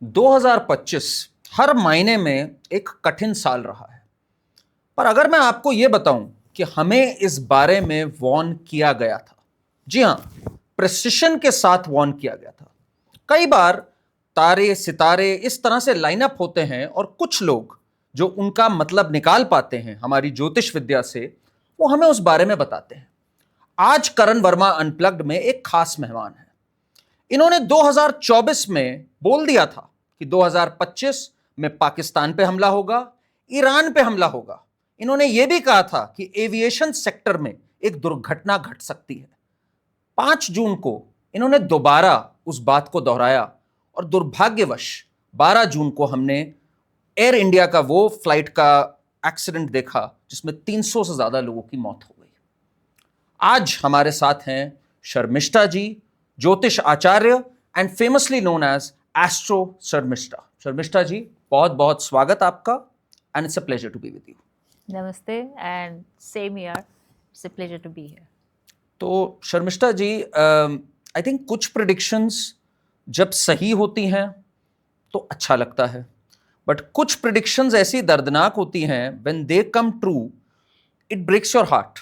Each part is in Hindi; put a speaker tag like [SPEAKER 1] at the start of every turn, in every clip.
[SPEAKER 1] 2025 हर मायने में एक कठिन साल रहा है। पर अगर मैं आपको यह बताऊं कि हमें इस बारे में वार्न किया गया था, जी हां, प्रिसिशन के साथ वार्न किया गया था। कई बार तारे सितारे इस तरह से लाइनअप होते हैं और कुछ लोग जो उनका मतलब निकाल पाते हैं हमारी ज्योतिष विद्या से, वो हमें उस बारे में बताते हैं। आज करण वर्मा अनप्लग्ड में एक खास मेहमान है। इन्होंने 2024 में बोल दिया था कि 2025 में पाकिस्तान पे हमला होगा, ईरान पे हमला होगा। इन्होंने यह भी कहा था कि एविएशन सेक्टर में एक दुर्घटना घट सकती है। 5 जून को इन्होंने दोबारा उस बात को दोहराया और दुर्भाग्यवश 12 जून को हमने एयर इंडिया का वो फ्लाइट का एक्सीडेंट देखा जिसमें 300 से ज्यादा लोगों की मौत हो गई। आज हमारे साथ हैं शर्मिष्ठा जी, ज्योतिष आचार्य and famously known as astro Sharmishtha. Sharmishtha ji, बहुत बहुत स्वागत आपका and it's a pleasure to be with you.
[SPEAKER 2] नमस्ते and same here, it's a pleasure to be here.
[SPEAKER 1] तो शर्मिष्ठा जी, आई थिंक कुछ प्रेडिक्शंस जब सही होती हैं तो अच्छा लगता है, बट कुछ प्रेडिक्शंस ऐसी दर्दनाक होती हैं when they come true it breaks your heart.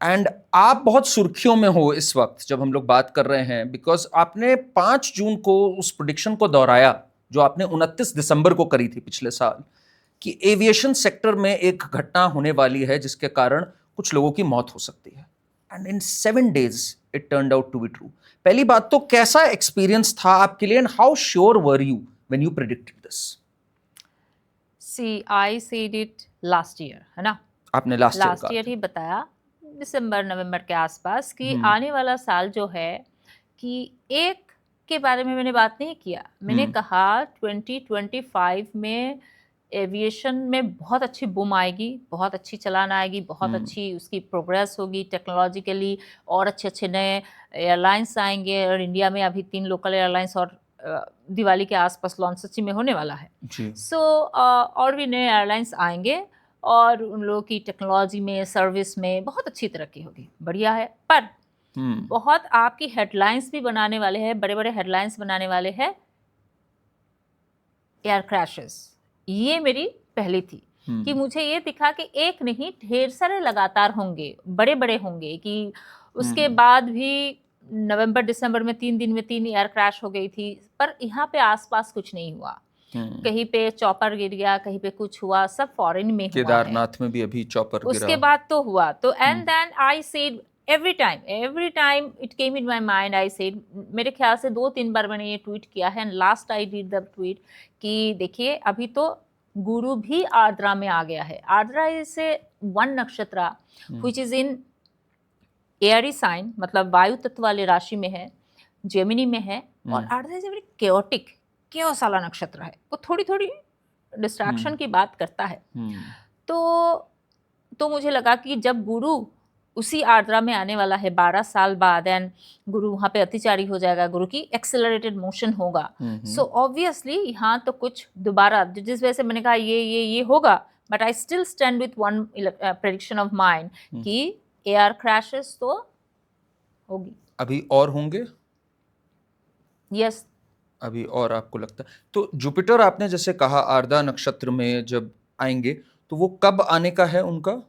[SPEAKER 1] And आप बहुत सुर्खियों में हो इस वक्त जब हम लोग बात कर रहे हैं, बिकॉज आपने 5 जून को उस प्रेडिक्शन को दोहराया जो आपने 29 दिसंबर को करी थी पिछले साल, कि एविएशन सेक्टर में एक घटना होने वाली है जिसके कारण कुछ लोगों की मौत हो सकती है। And in 7 days it turned out to be true. पहली बात तो कैसा एक्सपीरियंस था आपके लिए and how sure were you when you predicted this?
[SPEAKER 2] See I said it last year, है ना?
[SPEAKER 1] आपने लास्ट
[SPEAKER 2] ईयर ही बताया, दिसंबर नवंबर के आसपास, कि आने वाला साल जो है कि एक के बारे में मैंने बात नहीं किया। मैंने कहा 2025 में एविएशन में बहुत अच्छी बूम आएगी, बहुत अच्छी चलान आएगी, बहुत अच्छी उसकी प्रोग्रेस होगी टेक्नोलॉजिकली, और अच्छे अच्छे नए एयरलाइंस आएंगे। और इंडिया में अभी 3 लोकल एयरलाइंस और दिवाली के आसपास लॉन्च सच्ची में होने वाला है। सो और भी नए एयरलाइंस आएंगे और उन लोगों की टेक्नोलॉजी में, सर्विस में बहुत अच्छी तरक्की होगी। बढ़िया है। पर बहुत आपकी हेडलाइंस भी बनाने वाले हैं, बड़े बड़े हेडलाइंस बनाने वाले हैं एयर क्रैशेस। ये मेरी पहली थी कि मुझे ये दिखा कि एक नहीं, ढेर सारे लगातार होंगे, बड़े बड़े होंगे। कि उसके बाद भी नवंबर दिसंबर में 3 दिन में 3 एयर क्रैश हो गई थी, पर यहाँ पे आसपास कुछ नहीं हुआ। कहीं पे चॉपर गिर गया, कहीं पे कुछ हुआ, सब फॉरेन में हुआ है।
[SPEAKER 1] केदारनाथ में भी अभी चॉपर गिरा,
[SPEAKER 2] उसके बाद तो हुआ। तो and then I said every time it came in my mind, I said, मेरे ख्याल से 2-3 बार मैंने ये ट्वीट किया है, and last I did the tweet कि देखिए अभी तो गुरु भी आर्द्रा में आ गया है। आर्द्रा इज ए 1 नक्षत्र which is in airy sign, मतलब वायु तत्व वाले राशि में है, जेमिनी में है। और Ardra is a very chaotic, chaos वाला नक्षत्र है। वो थोड़ी थोड़ी डिस्ट्रैक्शन की बात करता है। तो मुझे लगा कि जब गुरु उसी आर्द्रा में आने वाला है 12 साल बाद, एंड गुरु वहाँ पे अतिचारी हो जाएगा, गुरु की एक्सेलरेटेड मोशन होगा। सो ऑब्वियसली यहाँ तो कुछ दोबारा, जिस वजह से मैंने कहा ये होगा। But I still stand with one prediction of mind कि एयर क्रैशेस तो होगी।
[SPEAKER 1] अभी और होंगे?
[SPEAKER 2] यस,
[SPEAKER 1] अभी और आपको लगता है? तो जुपिटर आपने जैसे कहा आर्द्रा नक्षत्र में जब आएंगे, तो वो कब आने का है उनका?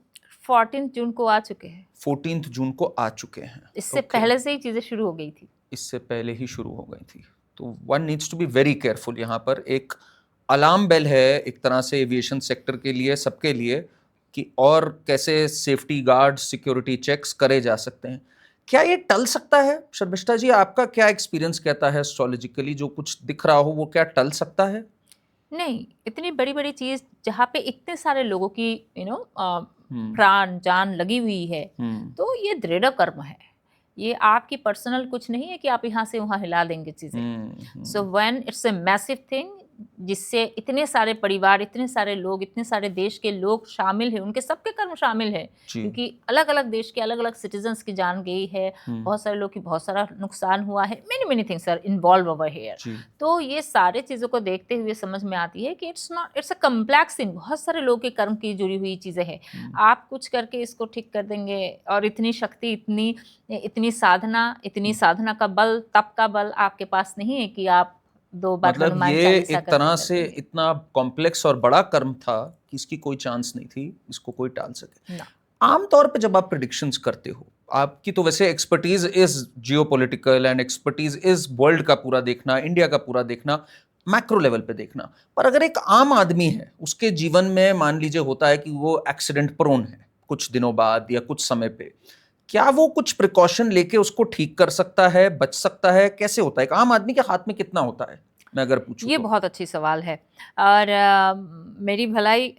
[SPEAKER 2] 14 जून को आ चुके हैं।
[SPEAKER 1] 14 जून को आ चुके हैं।
[SPEAKER 2] इससे पहले से ही चीजें शुरू हो गई थी।
[SPEAKER 1] इससे पहले ही शुरू हो गई थी। तो one needs to be very careful. यहाँ पर एक अलार्म बेल है एक तरह से एविएशन सेक्टर के लिए, सबके लिए, कि और कैसे सेफ्टी गार्ड, सिक्योरिटी चेक्स करे जा सकते हैं। क्या ये टल सकता है? शर्मिष्ठा जी, आपका क्या एक्सपीरियंस कहता है एस्ट्रोलॉजिकली? जो कुछ दिख रहा हो वो क्या टल सकता है?
[SPEAKER 2] नहीं, इतनी बड़ी बड़ी चीज जहाँ पे इतने सारे लोगों की प्राण जान लगी हुई है, तो ये दृढ़ कर्म है। ये आपकी पर्सनल कुछ नहीं है कि आप यहाँ से वहाँ हिला देंगे चीजें। So when it's a massive thing, जिससे इतने सारे परिवार, इतने सारे लोग, इतने सारे देश के लोग शामिल हैं, उनके सबके कर्म शामिल है, क्योंकि अलग अलग देश के अलग अलग सिटीजन्स की जान गई है, बहुत सारे लोग की बहुत सारा नुकसान हुआ है, many things are involve over here. तो ये सारे चीज़ों को देखते हुए समझ में आती है कि इट्स अ कम्प्लेक्स थिंग, बहुत सारे लोग के कर्म की जुड़ी हुई चीज़ें हैं। आप कुछ करके इसको ठीक कर देंगे, और इतनी शक्ति, इतनी साधना का बल, तप का बल आपके पास नहीं है कि आप 2 बार
[SPEAKER 1] मतलब
[SPEAKER 2] हनुमान
[SPEAKER 1] ये
[SPEAKER 2] चालीसा
[SPEAKER 1] एक
[SPEAKER 2] करके
[SPEAKER 1] तरह
[SPEAKER 2] कर
[SPEAKER 1] से
[SPEAKER 2] देंगे।
[SPEAKER 1] इतना कॉम्प्लेक्स और बड़ा कर्म था कि इसकी कोई चांस नहीं थी इसको कोई टाल सके।
[SPEAKER 2] ना।
[SPEAKER 1] आमतौर पे जब आप प्रिडिक्शंस करते हो, आपकी तो वैसे expertise is geopolitical and expertise is world का पूरा देखना, इंडिया का पूरा देखना, मैक्रो लेवल पे देखना। पर अगर एक आम आदमी है, उसके जीवन में मान लीजिए होता है कि वो एक्सीडेंट प्रोन है कुछ दिनों बाद या कुछ समय पे, क्या वो कुछ प्रिकॉशन लेके उसको ठीक कर सकता है, बच सकता है? कैसे होता है? एक आम आदमी के हाथ में कितना होता है, मैं अगर पूछूं
[SPEAKER 2] ये
[SPEAKER 1] तो?
[SPEAKER 2] बहुत अच्छी सवाल है। और मेरी भलाई,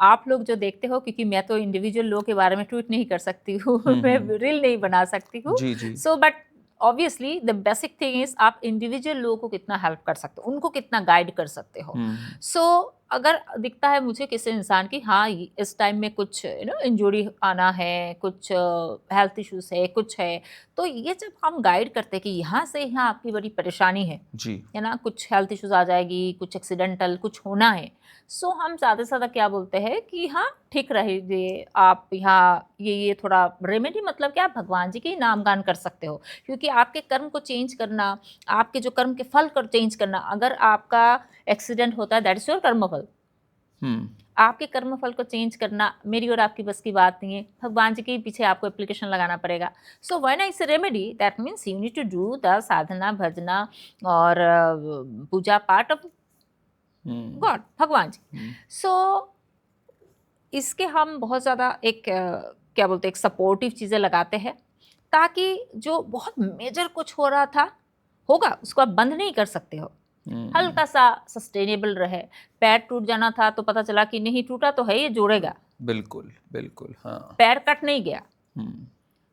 [SPEAKER 2] आप लोग जो देखते हो, क्योंकि मैं तो इंडिविजुअल लोगों के बारे में ट्वीट नहीं कर सकती हूँ मैं रील नहीं बना सकती हूँ।
[SPEAKER 1] जी जी।
[SPEAKER 2] So but obviously the basic thing is आप इंडिविजुअल लोगों को कितना हेल्प कर सकते हो, उनको कितना गाइड कर सकते हो। सो अगर दिखता है मुझे किसी इंसान की, हाँ इस टाइम में कुछ इंजरी आना है, कुछ हेल्थ इश्यूज है, कुछ है, तो ये जब हम गाइड करते हैं कि यहाँ से यहाँ आपकी बड़ी परेशानी
[SPEAKER 1] जी।
[SPEAKER 2] है ना, कुछ हेल्थ इश्यूज आ जाएगी, कुछ एक्सीडेंटल कुछ होना है, सो हम ज़्यादा से ज़्यादा क्या बोलते हैं कि हाँ ठीक रहिए आप यहाँ, ये थोड़ा रेमेडी, मतलब क्या, आप भगवान जी के ही नामगान कर सकते हो, क्योंकि आपके कर्म को चेंज करना, आपके जो कर्म के फल को चेंज करना, अगर आपका एक्सीडेंट होता है दैट इज योर कर्मफल, आपके कर्मफल को चेंज करना मेरी और आपकी बस की बात नहीं है, भगवान जी के पीछे आपको एप्लीकेशन लगाना पड़ेगा। सो when I say remedy, that means you need to do the sadhana, भजना और पूजा पाठ ऑफ गॉड, भगवान जी। सो इसके हम बहुत ज़्यादा एक क्या बोलते हैं, एक सपोर्टिव चीज़ें लगाते हैं, ताकि जो बहुत मेजर कुछ हो रहा था होगा उसको आप बंद नहीं कर सकते हो, हल्का सा सस्टेनेबल रहे। पैर टूट जाना था तो पता चला कि नहीं टूटा तो है, ये जोड़ेगा,
[SPEAKER 1] बिल्कुल बिल्कुल। हाँ।
[SPEAKER 2] पैर कट नहीं गया।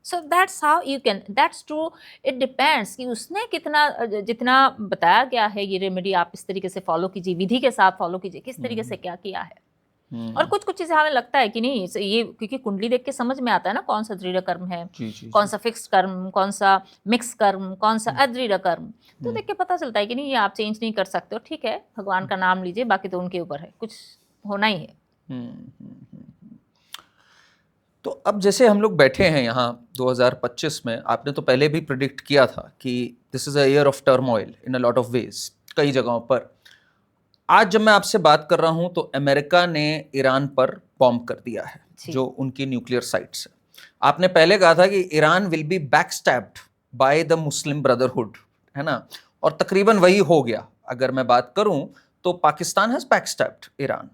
[SPEAKER 2] So that's how you can, that's true, it depends कि उसने कितना, जितना बताया गया है ये रेमेडी आप इस तरीके से फॉलो कीजिए, विधि के साथ फॉलो कीजिए, किस तरीके से क्या किया है। और कुछ कुछ चीजें हमें लगता है कि नहीं ये, क्योंकि कुंडली देख के समझ में आता है ना कौन सा दृढ़ कर्म है, कौन सा फिक्स्ड कर्म, कौन सा मिक्स कर्म, कौन सा अदृढ़ कर्म, तो देख के पता चलता है कि नहीं ये आप चेंज नहीं कर सकते हो, ठीक है भगवान का नाम लीजिए, बाकी तो उनके ऊपर है, कुछ होना ही है।
[SPEAKER 1] तो अब जैसे हम लोग बैठे हैं यहाँ 2025 में, आपने तो पहले भी प्रिडिक्ट किया था कि this is a year of turmoil in a lot of ways, कई जगहों पर। आज जब मैं आपसे बात कर रहा हूं तो अमेरिका ने ईरान पर बॉम्ब कर दिया है, जो उनकी न्यूक्लियर साइट्स है। आपने पहले कहा था कि Iran will be backstabbed by the Muslim Brotherhood, है ना, और तकरीबन वही हो गया। अगर मैं बात करूं तो पाकिस्तान हैज बैकस्टैब्ड ईरान।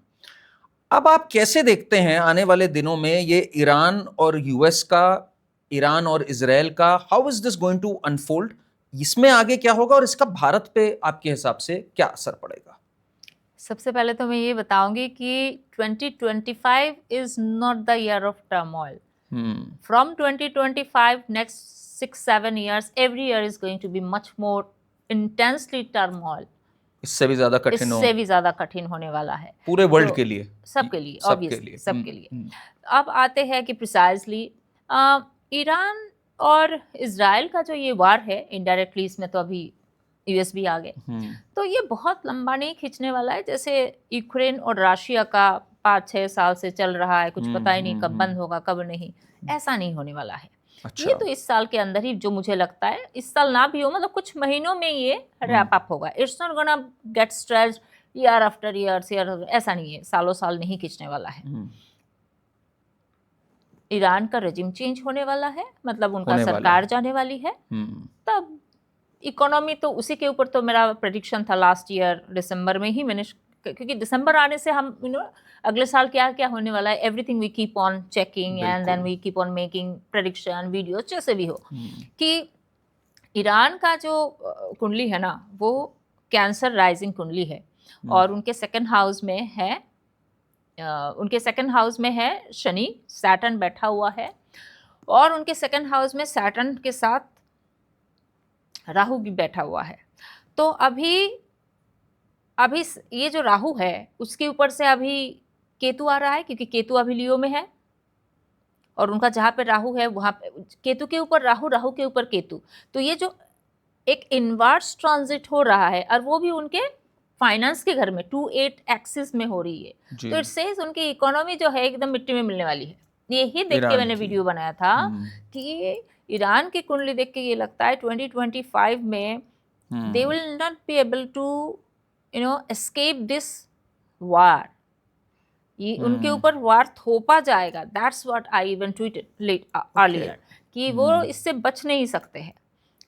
[SPEAKER 1] अब आप कैसे देखते हैं आने वाले दिनों में ये ईरान और यूएस का, ईरान और इजराइल का, how is this going to unfold? इसमें आगे क्या होगा और इसका भारत पे आपके हिसाब से क्या असर पड़ेगा?
[SPEAKER 2] सबसे पहले तो मैं ये बताऊंगी कि 2025 is not the year of turmoil. From 2025 next 6-7 years every year is going to be much more intensely turmoil,
[SPEAKER 1] इससे भी ज्यादा कठिन हो,
[SPEAKER 2] इससे भी ज्यादा कठिन होने वाला है
[SPEAKER 1] पूरे वर्ल्ड के लिए,
[SPEAKER 2] सबके लिए,
[SPEAKER 1] सबके
[SPEAKER 2] ऑब्वियसली
[SPEAKER 1] लिए।
[SPEAKER 2] सबके लिए। अब आते हैं कि प्रिसाइजली ईरान और इजराइल का जो ये वार है, इनडायरेक्टली इसमें तो अभी यूएस भी आ गए, तो ये बहुत लंबा नहीं खींचने वाला है, जैसे यूक्रेन और रशिया का 5-6 साल से चल रहा है, कुछ पता ही नहीं कब बंद होगा कब नहीं, ऐसा नहीं होने वाला है।
[SPEAKER 1] अच्छा।
[SPEAKER 2] ये तो इस साल के अंदर ही, जो मुझे लगता है इस साल ना भी हो, मतलब कुछ महीनों में ये रैप अप होगा। It's not gonna get stressed year after year, ऐसा नहीं है, सालों साल नहीं खींचने वाला है। ईरान का रेजिम चेंज होने वाला है, मतलब उनका सरकार जाने वाली है, तब इकोनॉमी तो उसी के ऊपर तो मेरा प्रेडिक्शन था लास्ट ईयर दिसंबर में ही मैंने, क्योंकि दिसंबर आने से हम अगले साल क्या क्या होने वाला है, everything we keep on checking and then we keep on making prediction video, जैसे भी हो। कि ईरान का जो कुंडली है ना, वो कैंसर राइजिंग कुंडली है, और उनके सेकंड हाउस में है, उनके सेकंड हाउस में है शनि, सैटर्न बैठा हुआ है, और उनके सेकंड हाउस में सैटर्न के साथ राहु भी बैठा हुआ है। तो अभी ये जो राहु है उसके ऊपर से अभी केतु आ रहा है, क्योंकि केतु अभी लियो में है, और उनका जहाँ पे राहु है वहाँ पे केतु के ऊपर राहु, राहु के ऊपर केतु, तो ये जो एक इनवर्स ट्रांजिट हो रहा है, और वो भी उनके फाइनेंस के घर में 2-8 एक्सिस में हो रही है, तो इट सेज उनकी इकोनॉमी जो है एकदम मिट्टी में मिलने वाली है। यही देख के मैंने वीडियो बनाया था कि ईरान की कुंडली देख के ये लगता है 2025 में they will not be able to escape this war. ये उनके ऊपर वार थोपा जाएगा. That's what I even tweeted earlier कि वो इससे बच नहीं सकते हैं.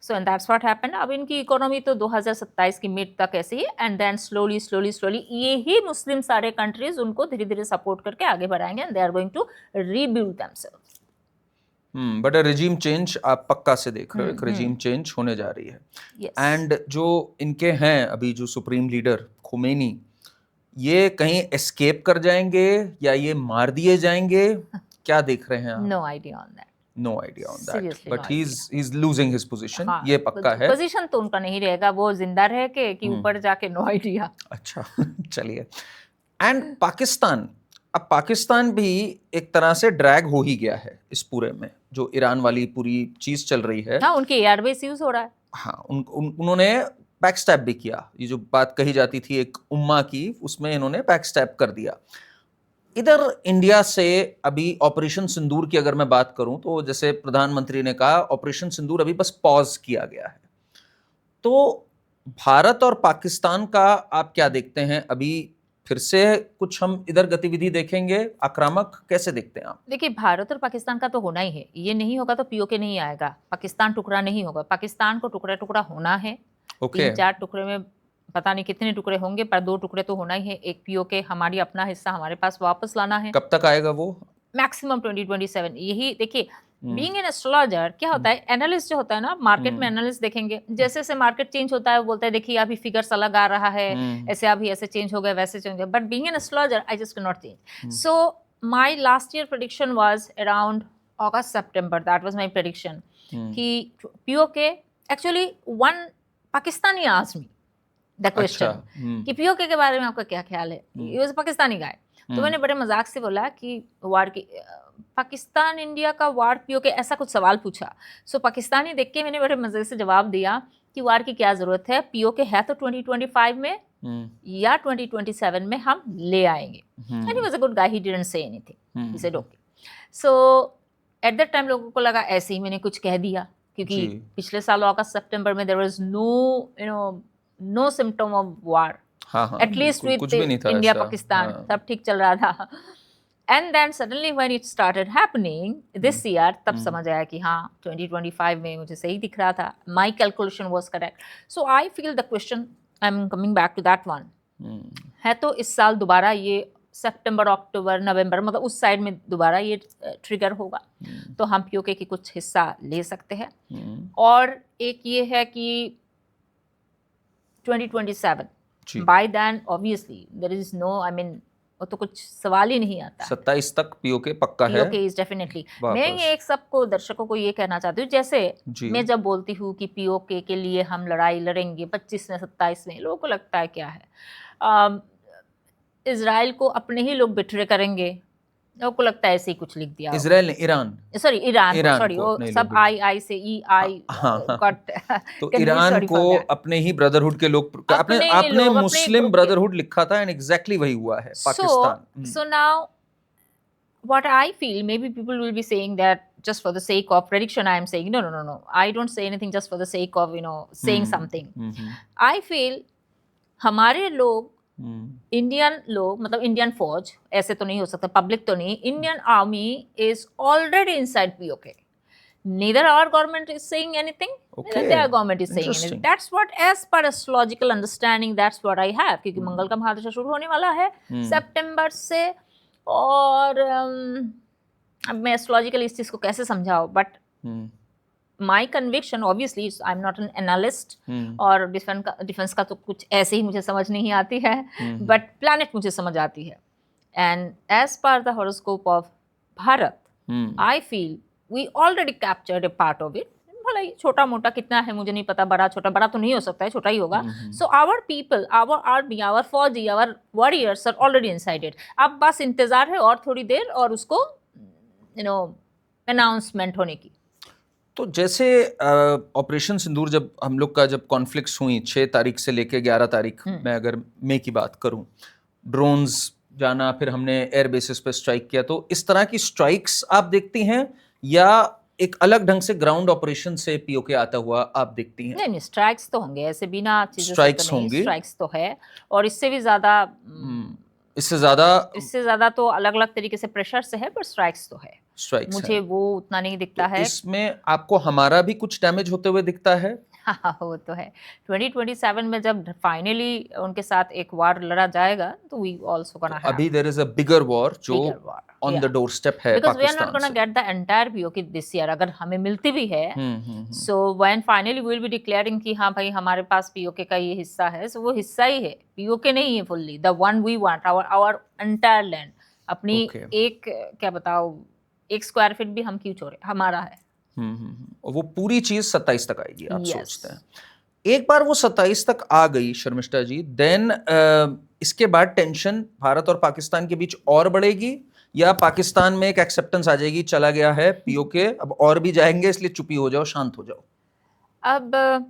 [SPEAKER 2] So and that's what happened. अब इनकी इकोनॉमी तो 2027 की मिड तक ऐसे ही, एंड देन स्लोली ये ही मुस्लिम सारे कंट्रीज उनको धीरे धीरे सपोर्ट करके आगे बढ़ाएंगे, and they are going to rebuild themselves.
[SPEAKER 1] But regime change आप पक्का से देख रहे हो, एक रिजीम चेंज होने जा रही है. एंड जो इनके हैं अभी जो सुप्रीम लीडर खुमैनी, ये कहीं एस्केप कर जाएंगे या ये मार दिए जाएंगे, क्या देख रहे हैं आप?
[SPEAKER 2] No idea on that.
[SPEAKER 1] No idea on that. But he's losing his position. हाँ, ये पक्का है.
[SPEAKER 2] पोजीशन तो उनका नहीं रहेगा, वो जिंदा रह के कि ऊपर जाके नो आइडिया.
[SPEAKER 1] अच्छा चलिए. एंड पाकिस्तान, अब पाकिस्तान भी एक तरह से ड्रैग हो ही गया है इस पूरे में, जो ईरान वाली पूरी चीज चल रही है.
[SPEAKER 2] हाँ, उनके एयरबेस यूज हो रहा है.
[SPEAKER 1] हाँ, उन्होंने बैकस्टैप भी किया. ये जो बात कही जाती थी एक उम्मा की, उसमें इन्होंने बैकस्टैप कर दिया. इधर इंडिया से अभी ऑपरेशन सिंदूर की अगर मैं बात करूं तो जैसे प्रधानमंत्री ने कहा, ऑपरेशन सिंदूर अभी बस पॉज किया गया है. तो भारत और पाकिस्तान का आप क्या देखते हैं? अभी फिर से कुछ हम इधर गतिविधि देखेंगे आक्रामक, कैसे देखते हैं आप?
[SPEAKER 2] देखिए, भारत और पाकिस्तान का तो होना ही है. ये नहीं होगा तो पीओके नहीं आएगा. पाकिस्तान टुकड़ा नहीं होगा. पाकिस्तान को टुकड़ा टुकड़ा होना है. 3-4 टुकड़े में पता नहीं कितने टुकड़े होंगे, पर 2 टुकड़े तो होना ही है. एक पीओके हमारी अपना हिस्सा हमारे पास वापस लाना है.
[SPEAKER 1] कब तक आएगा वो?
[SPEAKER 2] मैक्सिमम 2027. यही देखिए, बीइंग एन एस्ट्रोलॉजर क्या होता है, एनालिस्ट जो होता है ना, मार्केट में एनालिस्ट देखेंगे, जैसे जैसे मार्केट चेंज होता है वो बोलता है देखिए अभी फिगर्स अलग आ रहा है, ऐसे अभी ऐसे चेंज हो गए, वैसे चेंज हो गए. But being an astrologer I just can not change. So my last year prediction was around अगस्त सितंबर. दैट वाज माय प्रेडिक्शन कि POK actually one Pakistani asked me the question कि पीओके के बारे में आपका क्या ख्याल है. ये वाज पाकिस्तानी गाय. तो मैंने बड़े मजाक से बोला कि वार की पाकिस्तान इंडिया का वार पीओके, ऐसा कुछ सवाल पूछा. सो पाकिस्तानी देख के मैंने बड़े मजे से जवाब दिया कि वार की क्या जरूरत है, पीओके है तो 2025 में या 2027 में हम ले आएंगे. And he was a good guy, he didn't say anything, he said okay. So at that time लोगों को लगा ऐसे ही मैंने कुछ कह दिया, क्योंकि पिछले साल अगस्त सितंबर में there was no symptom of war, at least with India Pakistan, सब ठीक चल रहा था. And then suddenly when it started happening this year, तब समझ आया कि हाँ 2025 में मुझे सही दिख रहा था. My calculation was correct. So I feel the question, I am coming back to that one, है तो इस साल दोबारा ये सितंबर, अक्टूबर, नवंबर, मतलब उस साइड में दोबारा ये ट्रिगर होगा. तो हम पीओके की कुछ हिस्सा ले सकते हैं. और एक ये है कि 2027 by then obviously there is no, I mean वो तो कुछ सवाल ही नहीं आता.
[SPEAKER 1] 27 तक पीओके पक्का है.
[SPEAKER 2] PoK is definitely. मैं ये एक सबको दर्शकों को ये कहना चाहती हूँ, जैसे मैं जब बोलती हूँ कि पीओके के लिए हम लड़ाई लड़ेंगे 25 में 27 में, लोगों को लगता है क्या है, इजराइल को अपने ही लोग बिट्रे करेंगे, लोगों को लगता है ऐसे ही कुछ लिख दिया.
[SPEAKER 1] इजराइल ने ईरान
[SPEAKER 2] सॉरी वो सब आई से ई आई कट.
[SPEAKER 1] तो ईरान को अपने ही ब्रदरहुड के लोग, अपने मुस्लिम ब्रदरहुड लिखा था, एंड एग्जैक्टली वही हुआ है Pakistan.
[SPEAKER 2] So now what I feel, maybe people will be saying that just for the sake of prediction I am saying no, I don't say anything just for the sake of saying something. I feel हमारे लोग, इंडियन लोग, मतलब इंडियन फौज, ऐसे तो नहीं हो सकता, पब्लिक तो नहीं, Indian army is already inside PoK. neither our government is saying anything, neither their government is saying anything. That's what, as per astrological understanding, that's what I have. क्योंकि मंगल का महादशा शुरू होने वाला है सितंबर से, और अब मैं एस्ट्रोलॉजिकल इस चीज को कैसे समझाऊं, but my conviction, obviously I am not an analyst, और डिफेंस का तो कुछ ऐसे ही मुझे समझ नहीं आती है, बट प्लैनेट मुझे समझ आती है. And as per the horoscope of Bharat, I feel we already captured a part of it. भले ही छोटा मोटा कितना है मुझे नहीं पता, बड़ा तो नहीं हो सकता है, छोटा ही होगा. So our people, our army, our fauji, our warriors are already inside it. अब बस इंतजार है और थोड़ी देर, और उसको अनाउंसमेंट होने की.
[SPEAKER 1] तो जैसे ऑपरेशन सिंदूर जब हम लोग का जब कॉन्फ्लिक्ट्स हुई 6 तारीख से लेके 11 तारीख, मैं अगर मई की बात करूं, ड्रोन्स जाना, फिर हमने एयर बेसिस पे स्ट्राइक किया, तो इस तरह की स्ट्राइक्स आप देखती हैं, या एक अलग ढंग से ग्राउंड ऑपरेशन से पीओके आता हुआ आप देखती हैं?
[SPEAKER 2] नहीं, स्ट्राइक्स तो होंगे, ऐसे बिना चीज़ों से तो
[SPEAKER 1] स्ट्राइक्स
[SPEAKER 2] नहीं,
[SPEAKER 1] होंगी।
[SPEAKER 2] स्ट्राइक्स तो है। और इससे भी ज़्यादा
[SPEAKER 1] इससे ज़्यादा
[SPEAKER 2] इससे ज़्यादा तो अलग-अलग तरीके से प्रेशर से है, पर स्ट्राइक्स तो है।
[SPEAKER 1] स्ट्राइक्स
[SPEAKER 2] मुझे
[SPEAKER 1] हैं।
[SPEAKER 2] वो उतना नहीं दिखता
[SPEAKER 1] तो
[SPEAKER 2] है।
[SPEAKER 1] इसमें आपको हमारा भी कुछ डैमेज होते हुए दिखता है?
[SPEAKER 2] हाँ, वो तो है। 2027 में जब फाइनली उनके साथ एक वार लड़ा जाएगा, तो वी आल्सो
[SPEAKER 1] तो
[SPEAKER 2] गोना हैव
[SPEAKER 1] अभी there is a bigger war जो
[SPEAKER 2] बिगर वार,
[SPEAKER 1] ऑन द
[SPEAKER 2] या
[SPEAKER 1] डोरस्टेप है
[SPEAKER 2] because we are not
[SPEAKER 1] Pakistan
[SPEAKER 2] gonna
[SPEAKER 1] say.
[SPEAKER 2] Get the entire POK this year, अगर हमें मिलती भी है,
[SPEAKER 1] हुँ।
[SPEAKER 2] So when finally we will be declaring कि हाँ भाई हमारे पास पीओके का ये हिस्सा है, सो वो हिस्सा ही है, पीओके नहीं है fully, the one we want, our entire land, अपनी
[SPEAKER 1] ओके।
[SPEAKER 2] एक क्या बताओ, 1 स्क्वायर फीट भी हम क्यों छोड़े, हमारा है।
[SPEAKER 1] और वो पूरी चीज़ 27 तक आएगी आप
[SPEAKER 2] यस।
[SPEAKER 1] सोचते हैं। एक बार वो 27 तक आ गई शर्मिष्ठा जी, देन इसके बाद टेंशन भारत और पाकिस्तान के बीच और बढ़ेगी, या पाकिस्तान में एक एक्सेप्टेंस आ जाएगी, चला गया है पीओके, अब और भी जाएंगे इसलिए चुपी हो जाओ, शांत हो जाओ?
[SPEAKER 2] अब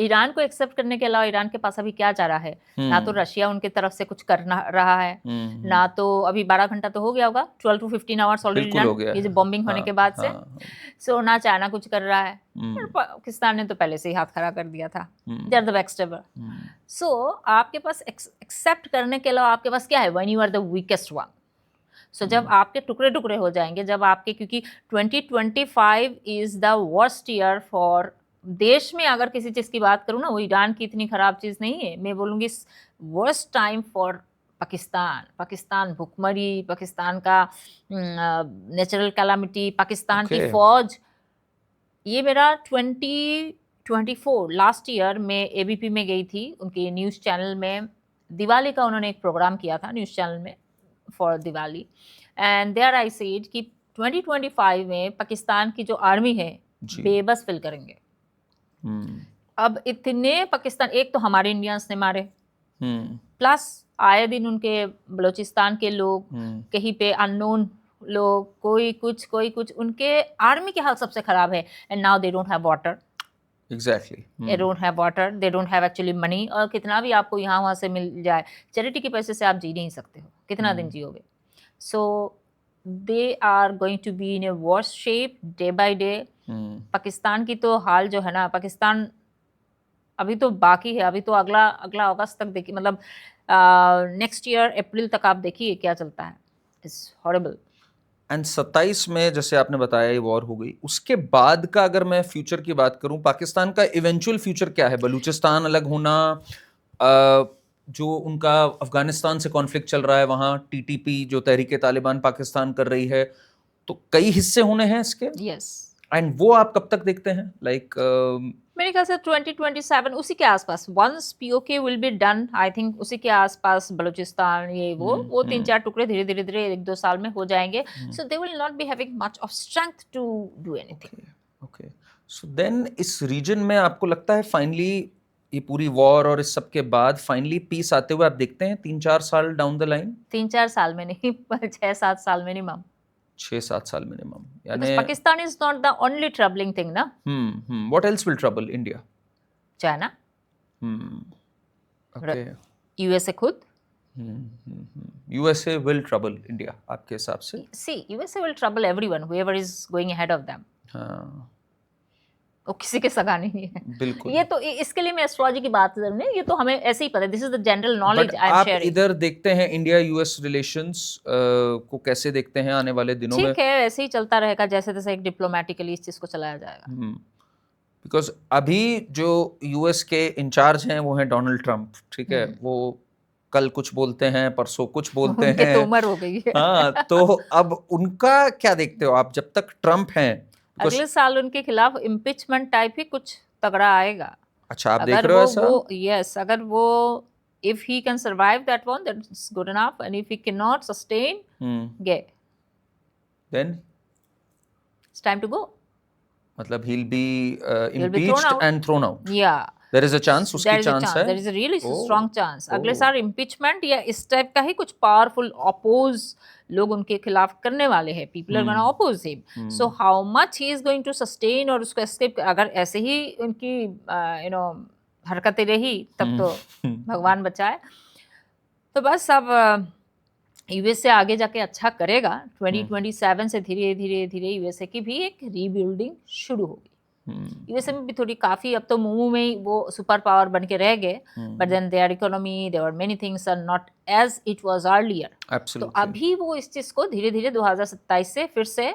[SPEAKER 2] ईरान को एक्सेप्ट करने के अलावा ईरान के पास अभी क्या चारा है? ना तो रशिया उनकी तरफ से कुछ कर रहा है, ना तो अभी 12 घंटा तो हो गया होगा, 12 to 15 आवर्स ऑलरेडी
[SPEAKER 1] बिल्कुल हो
[SPEAKER 2] डन,
[SPEAKER 1] गया
[SPEAKER 2] ये जो
[SPEAKER 1] है।
[SPEAKER 2] बॉम्बिंग होने के बाद से।
[SPEAKER 1] हाँ।
[SPEAKER 2] सो ना चाइना कुछ कर रहा है, और पाकिस्तान ने तो पहले से ही हाथ खड़ा कर दिया था। They are the बैकस्टेबर। सो आपके पास एक्सेप्ट करने के अलावा आपके पास क्या है? When you are the weakest one. So जब आपके टुकड़े टुकड़े हो जाएंगे, जब आपके, क्योंकि 2025 is the worst year for देश में, अगर किसी चीज़ की बात करूँ ना, वो ईरान की इतनी खराब चीज़ नहीं है, मैं बोलूँगी वर्स्ट टाइम फॉर पाकिस्तान भुखमरी, पाकिस्तान का नेचुरल कैलामिटी, पाकिस्तान की
[SPEAKER 1] Okay.
[SPEAKER 2] फौज। ये मेरा 2024 लास्ट ईयर में एबीपी में गई थी, उनके न्यूज़ चैनल में दिवाली का उन्होंने एक प्रोग्राम किया था न्यूज़ चैनल में for Diwali, and there I said कि 2025 में पाकिस्तान की जो आर्मी है
[SPEAKER 1] जी।
[SPEAKER 2] बेबस फील करेंगे। अब इतने पाकिस्तान, एक तो हमारे इंडियंस ने मारे, प्लस आए दिन उनके बलूचिस्तान के लोग, कहीं पे अननोन लोग, कोई कुछ, उनके आर्मी की हालत सबसे खराब है। And now they don't have water,
[SPEAKER 1] exactly.
[SPEAKER 2] They don't have water, they don't have actually money, और कितना भी आपको यहाँ वहाँ से मिल जाए, चैरिटी के पैसे से आप जी नहीं सकते हो, कितना दिन जियोगे? So they are going to be in a worse shape day by day. Pakistan की तो हाल जो है ना, पाकिस्तान अभी तो बाकी है, अभी तो अगला अगस्त तक देखिए, मतलब नेक्स्ट ईयर अप्रैल तक आप देखिए क्या चलता है। It's horrible.
[SPEAKER 1] एंड 27 में जैसे आपने बताया ये वॉर हो गई, उसके बाद का अगर मैं फ्यूचर की बात करूं, पाकिस्तान का इवेंचुअल फ्यूचर क्या है? बलूचिस्तान अलग होना, जो उनका अफगानिस्तान से कॉन्फ्लिक्ट चल रहा है, वहाँ टीटीपी जो तहरीक तालिबान पाकिस्तान कर रही है, तो कई हिस्से होने हैं इसके।
[SPEAKER 2] यस।
[SPEAKER 1] एंड वो आप कब तक देखते हैं? लाइक
[SPEAKER 2] मेरे ख्याल से 2027 उसी के आसपास, once PoK will be done, I think उसी के आसपास बलूचिस्तान ये वो 3-4 टुकड़े धीरे धीरे 1-2 साल में हो जाएंगे। So they will not be having much of strength to do anything.
[SPEAKER 1] Okay, so then इस रीजन में आपको लगता है फाइनली ये पूरी वॉर और इस सब के बाद फाइनली पीस आते हुए आप देखते हैं 3-4 साल डाउन द लाइन?
[SPEAKER 2] 3-4 साल में नहीं, पर 6-7 साल मिनिमम।
[SPEAKER 1] 6-7 साल मिनिमम,
[SPEAKER 2] Because
[SPEAKER 1] यानी
[SPEAKER 2] Pakistan is not the only troubling thing, na?
[SPEAKER 1] What else will trouble India?
[SPEAKER 2] China,
[SPEAKER 1] Okay.
[SPEAKER 2] USA खुद।
[SPEAKER 1] USA will trouble India आपके हिसाब से?
[SPEAKER 2] See, USA will trouble everyone, whoever is going ahead of them.
[SPEAKER 1] हाँ,
[SPEAKER 2] वो किसी के सगा नहीं है।
[SPEAKER 1] बिल्कुल।
[SPEAKER 2] ये तो इसके लिए मैं एस्ट्रोलॉजी की बात कर रही हूँ, ये तो हमें ऐसे ही पता है। This is the general knowledge I am
[SPEAKER 1] आप
[SPEAKER 2] शेयरिंग।
[SPEAKER 1] इधर देखते हैं इंडिया यूएस रिलेशंस को कैसे देखते हैं आने वाले दिनों में?
[SPEAKER 2] ठीक है, ऐसे ही चलता रहेगा, जैसे तैसे एक डिप्लोमेटिकली इस चीज को चलाया जाएगा।
[SPEAKER 1] बिकॉज अभी जो यूएस के इंचार्ज हैं वो हैं डोनाल्ड ट्रंप, ठीक है? वो कल कुछ बोलते हैं, परसों कुछ बोलते
[SPEAKER 2] उनके
[SPEAKER 1] हैं,
[SPEAKER 2] तो उम्र हो गई है।
[SPEAKER 1] हाँ, तो अब उनका क्या देखते हो आप जब तक ट्रंप हैं?
[SPEAKER 2] अगले साल उनके खिलाफ इम्पीचमेंट टाइप ही कुछ तगड़ा आएगा।
[SPEAKER 1] अच्छा, आप देख रहे हो ऐसा?
[SPEAKER 2] यस, अगर वो if he can survive that one, that's good enough, and if he cannot sustain,
[SPEAKER 1] then
[SPEAKER 2] it's time to go.
[SPEAKER 1] मतलब he'll be
[SPEAKER 2] He'll be
[SPEAKER 1] impeached and thrown out.
[SPEAKER 2] Yeah.
[SPEAKER 1] There is a chance, उसकी chance है?
[SPEAKER 2] There is a really strong chance. अगले साल impeachment या इस टाइप का ही कुछ powerful oppose लोग उनके खिलाफ करने वाले हैं। People are gonna oppose him. So how much he is going to sustain और उसको escape, अगर ऐसे ही उनकी हरकतें रही तब तो भगवान बचाए। तो बस अब यूएसए आगे जाके अच्छा करेगा, 2027 से धीरे धीरे धीरे यूएसए की भी एक रीबिल्डिंग शुरू होगी। यूएसए में भी थोड़ी काफी, अब तो मुंह में ही वो सुपर पावर बन के रह गए, but then their economy, there many things are not as it was earlier. तो अभी वो इस चीज को धीरे धीरे 2027 से फिर से